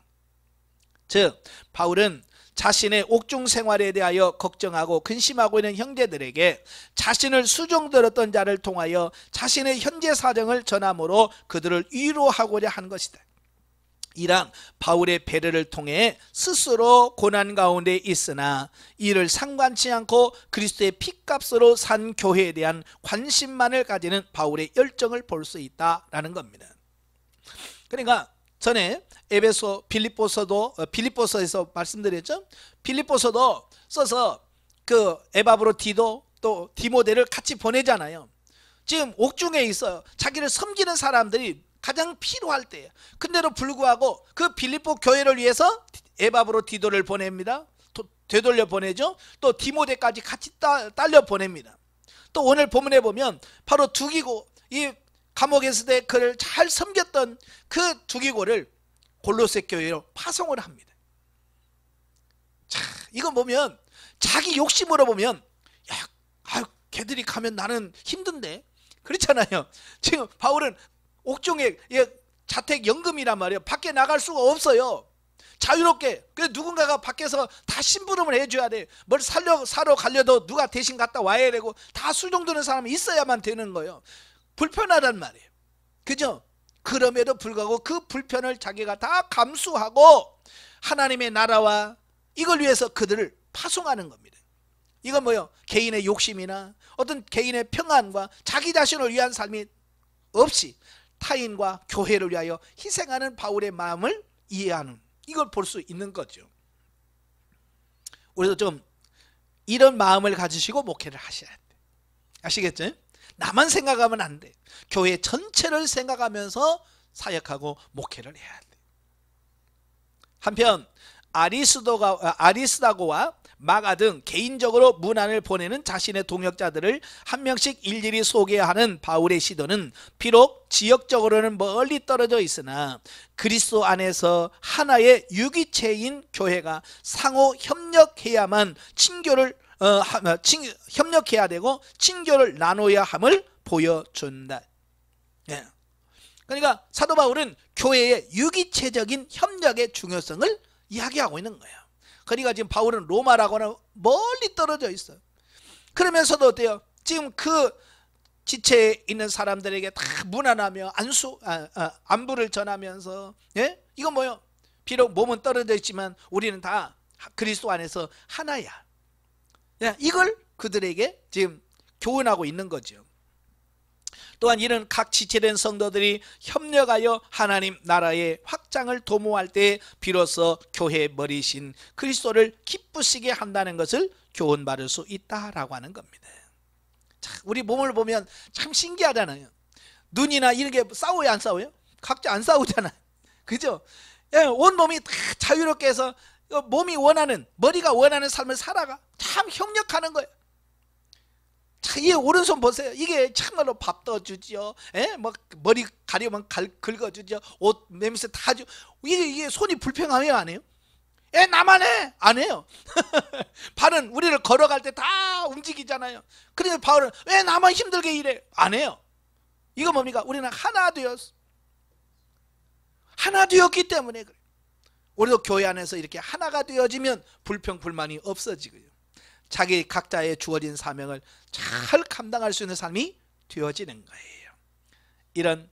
즉 바울은 자신의 옥중 생활에 대하여 걱정하고 근심하고 있는 형제들에게 자신을 수종들었던 자를 통하여 자신의 현재 사정을 전함으로 그들을 위로하고자 한 것이다. 이란 바울의 배려를 통해 스스로 고난 가운데 있으나 이를 상관치 않고 그리스도의 피값으로 산 교회에 대한 관심만을 가지는 바울의 열정을 볼 수 있다라는 겁니다. 그러니까 전에 에베소 빌립보서에서 말씀드렸죠. 빌립보서도 써서 그 에바브로디도 또 디모데를 같이 보내잖아요. 지금 옥중에 있어요. 자기를 섬기는 사람들이 가장 필요할 때예요. 근데도 불구하고 그 빌립보 교회를 위해서 에바브로디도를 보냅니다. 되돌려 보내죠. 또 디모데까지 같이 딸려 보냅니다. 또 오늘 본문에 보면 바로 두기고, 이 감옥에 있을 때 그를 잘 섬겼던 그 두기고를 골로새 교회로 파송을 합니다. 자, 이거 보면 자기 욕심으로 보면, 야, 아유, 걔들이 가면 나는 힘든데, 그렇잖아요. 지금 바울은 옥중에 자택연금이란 말이에요. 밖에 나갈 수가 없어요. 자유롭게. 그래서 누군가가 밖에서 다 심부름을 해줘야 돼. 뭘 사러 가려도 누가 대신 갔다 와야 되고, 다 수종드는 사람이 있어야만 되는 거예요. 불편하단 말이에요. 그죠? 그럼에도 불구하고 그 불편을 자기가 다 감수하고 하나님의 나라와 이걸 위해서 그들을 파송하는 겁니다. 이건 뭐예요? 개인의 욕심이나 어떤 개인의 평안과 자기 자신을 위한 삶이 없이 타인과 교회를 위하여 희생하는 바울의 마음을 이해하는, 이걸 볼 수 있는 거죠. 우리도 좀 이런 마음을 가지시고 목회를 하셔야 돼. 아시겠죠? 나만 생각하면 안 돼. 교회 전체를 생각하면서 사역하고 목회를 해야 돼. 한편 아리스다고와 마가 등 개인적으로 문안을 보내는 자신의 동역자들을 한 명씩 일일이 소개하는 바울의 시도는 비록 지역적으로는 멀리 떨어져 있으나 그리스도 안에서 하나의 유기체인 교회가 상호 협력해야만 협력해야 되고 친교를 나눠야 함을 보여준다. 그러니까 사도 바울은 교회의 유기체적인 협력의 중요성을 이야기하고 있는 거예요. 그러니까 지금 바울은 로마라고는 멀리 떨어져 있어요. 그러면서도 어때요? 지금 그 지체에 있는 사람들에게 다 문안하며 안부를 전하면서, 이건 뭐예요? 비록 몸은 떨어져 있지만 우리는 다 그리스도 안에서 하나야. 이걸 그들에게 지금 교훈하고 있는 거죠. 또한 이는 각 지체된 성도들이 협력하여 하나님 나라의 확장을 도모할 때 비로소 교회의 머리신 그리스도를 기쁘시게 한다는 것을 교훈받을 수 있다라고 하는 겁니다. 자, 우리 몸을 보면 참 신기하잖아요. 눈이나 이런 게 싸워요, 안 싸워요? 각자 안 싸우잖아요. 그죠? 온 몸이 다 자유롭게 해서 몸이 원하는, 머리가 원하는 삶을 살아가. 참 협력하는 거예요. 자, 이 오른손 보세요. 이게 참말로 밥 떠주죠. 뭐 머리 가려면 긁어주죠. 옷 냄새 다 주. 이게 손이 불평하면 안 해요? 나만 해? 안 해요. 발은 우리를 걸어갈 때 다 움직이잖아요. 그런데 바울은 왜 나만 힘들게 일해? 안 해요. 이거 뭡니까? 우리는 하나 되었어. 하나 되었기 때문에 그래요. 우리도 교회 안에서 이렇게 하나가 되어지면 불평 불만이 없어지고요. 자기 각자의 주어진 사명을 잘 감당할 수 있는 삶이 되어지는 거예요. 이런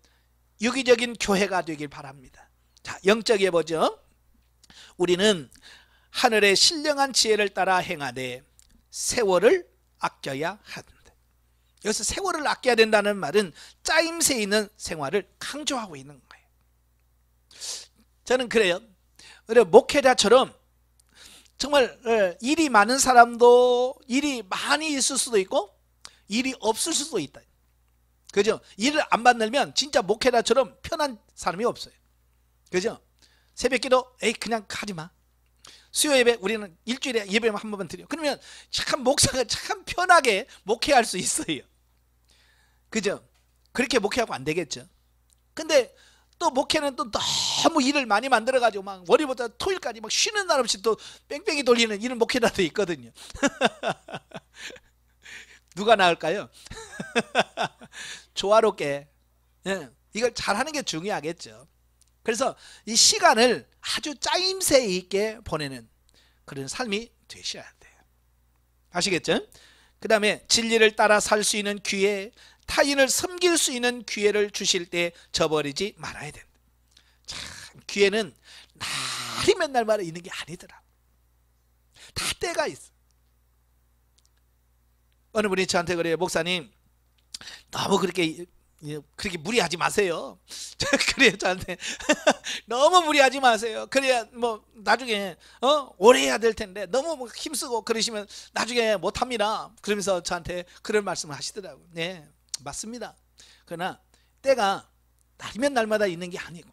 유기적인 교회가 되길 바랍니다. 자, 영적에 보죠. 우리는 하늘의 신령한 지혜를 따라 행하되 세월을 아껴야 한다. 여기서 세월을 아껴야 된다는 말은 짜임새 있는 생활을 강조하고 있는 거예요. 저는 그래요. 그래 목회자처럼 정말 일이 많은 사람도 일이 많이 있을 수도 있고 일이 없을 수도 있다. 그죠? 일을 안 만들면 진짜 목회자처럼 편한 사람이 없어요. 그죠? 새벽기도 에이 그냥 가지마. 수요 예배 우리는 일주일에 예배만 한 번만 드려. 그러면 참 목사가 참 편하게 목회할 수 있어요. 그죠? 그렇게 목회하고 안 되겠죠. 근데 또 목회는 또 너무 일을 많이 만들어가지고 막 월요일부터 토요일까지 막 쉬는 날 없이 또 뺑뺑이 돌리는 이런 목회자도 있거든요. 누가 나을까요? 조화롭게 이걸 잘하는 게 중요하겠죠. 그래서 이 시간을 아주 짜임새 있게 보내는 그런 삶이 되셔야 돼요. 아시겠죠? 그 다음에 진리를 따라 살 수 있는 기회, 타인을 섬길 수 있는 기회를 주실 때 저버리지 말아야 된다. 참 기회는 날이면 날마다 있는 게 아니더라. 다 때가 있어. 어느 분이 저한테 그래요. 목사님 너무 그렇게 무리하지 마세요. 그래요 저한테. 너무 무리하지 마세요. 그래야 뭐 나중에 오래 해야 될 텐데 너무 힘쓰고 그러시면 나중에 못합니다. 그러면서 저한테 그런 말씀을 하시더라고요. 네 맞습니다. 그러나 때가 날이면 날마다 있는 게 아니고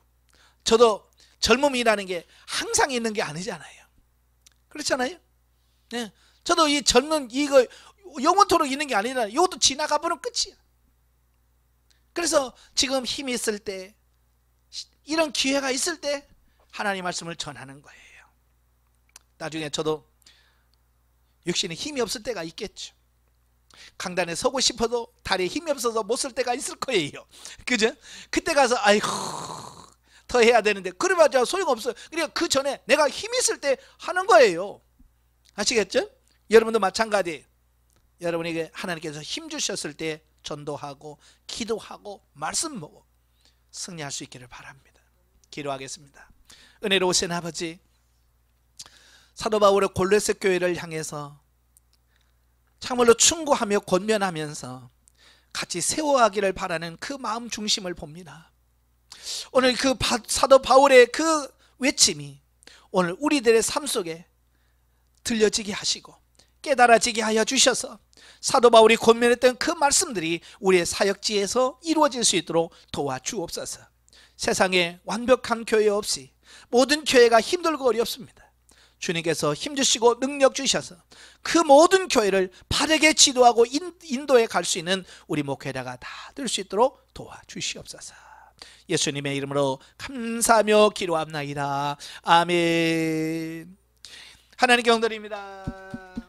저도 젊음이라는 게 항상 있는 게 아니잖아요. 그렇잖아요. 네. 저도 이 젊은 이거 영원토록 있는 게 아니라 이것도 지나가 보면 끝이야. 그래서 지금 힘이 있을 때 이런 기회가 있을 때 하나님 말씀을 전하는 거예요. 나중에 저도 육신에 힘이 없을 때가 있겠죠. 강단에 서고 싶어도 다리에 힘이 없어서 못 쓸 때가 있을 거예요. 그죠? 그때 가서 아이고 더 해야 되는데 그래봐야 소용없어요. 그러니까 그 전에 내가 힘 있을 때 하는 거예요. 아시겠죠? 여러분도 마찬가지. 여러분에게 하나님께서 힘 주셨을 때 전도하고 기도하고 말씀 보고 승리할 수 있기를 바랍니다. 기도하겠습니다. 은혜로우신 아버지, 사도 바울의 골로새 교회를 향해서 참으로 충고하며 권면하면서 같이 세워가기를 바라는 그 마음 중심을 봅니다. 오늘 그 사도 바울의 그 외침이 오늘 우리들의 삶 속에 들려지게 하시고 깨달아지게 하여 주셔서 사도 바울이 권면했던 그 말씀들이 우리의 사역지에서 이루어질 수 있도록 도와주옵소서. 세상에 완벽한 교회 없이 모든 교회가 힘들고 어렵습니다. 주님께서 힘주시고 능력 주셔서 그 모든 교회를 바르게 지도하고 인도해 갈 수 있는 우리 목회자가 다 될 수 있도록 도와주시옵소서. 예수님의 이름으로 감사하며 기도합나이다. 아멘. 하나님께 영광드립니다.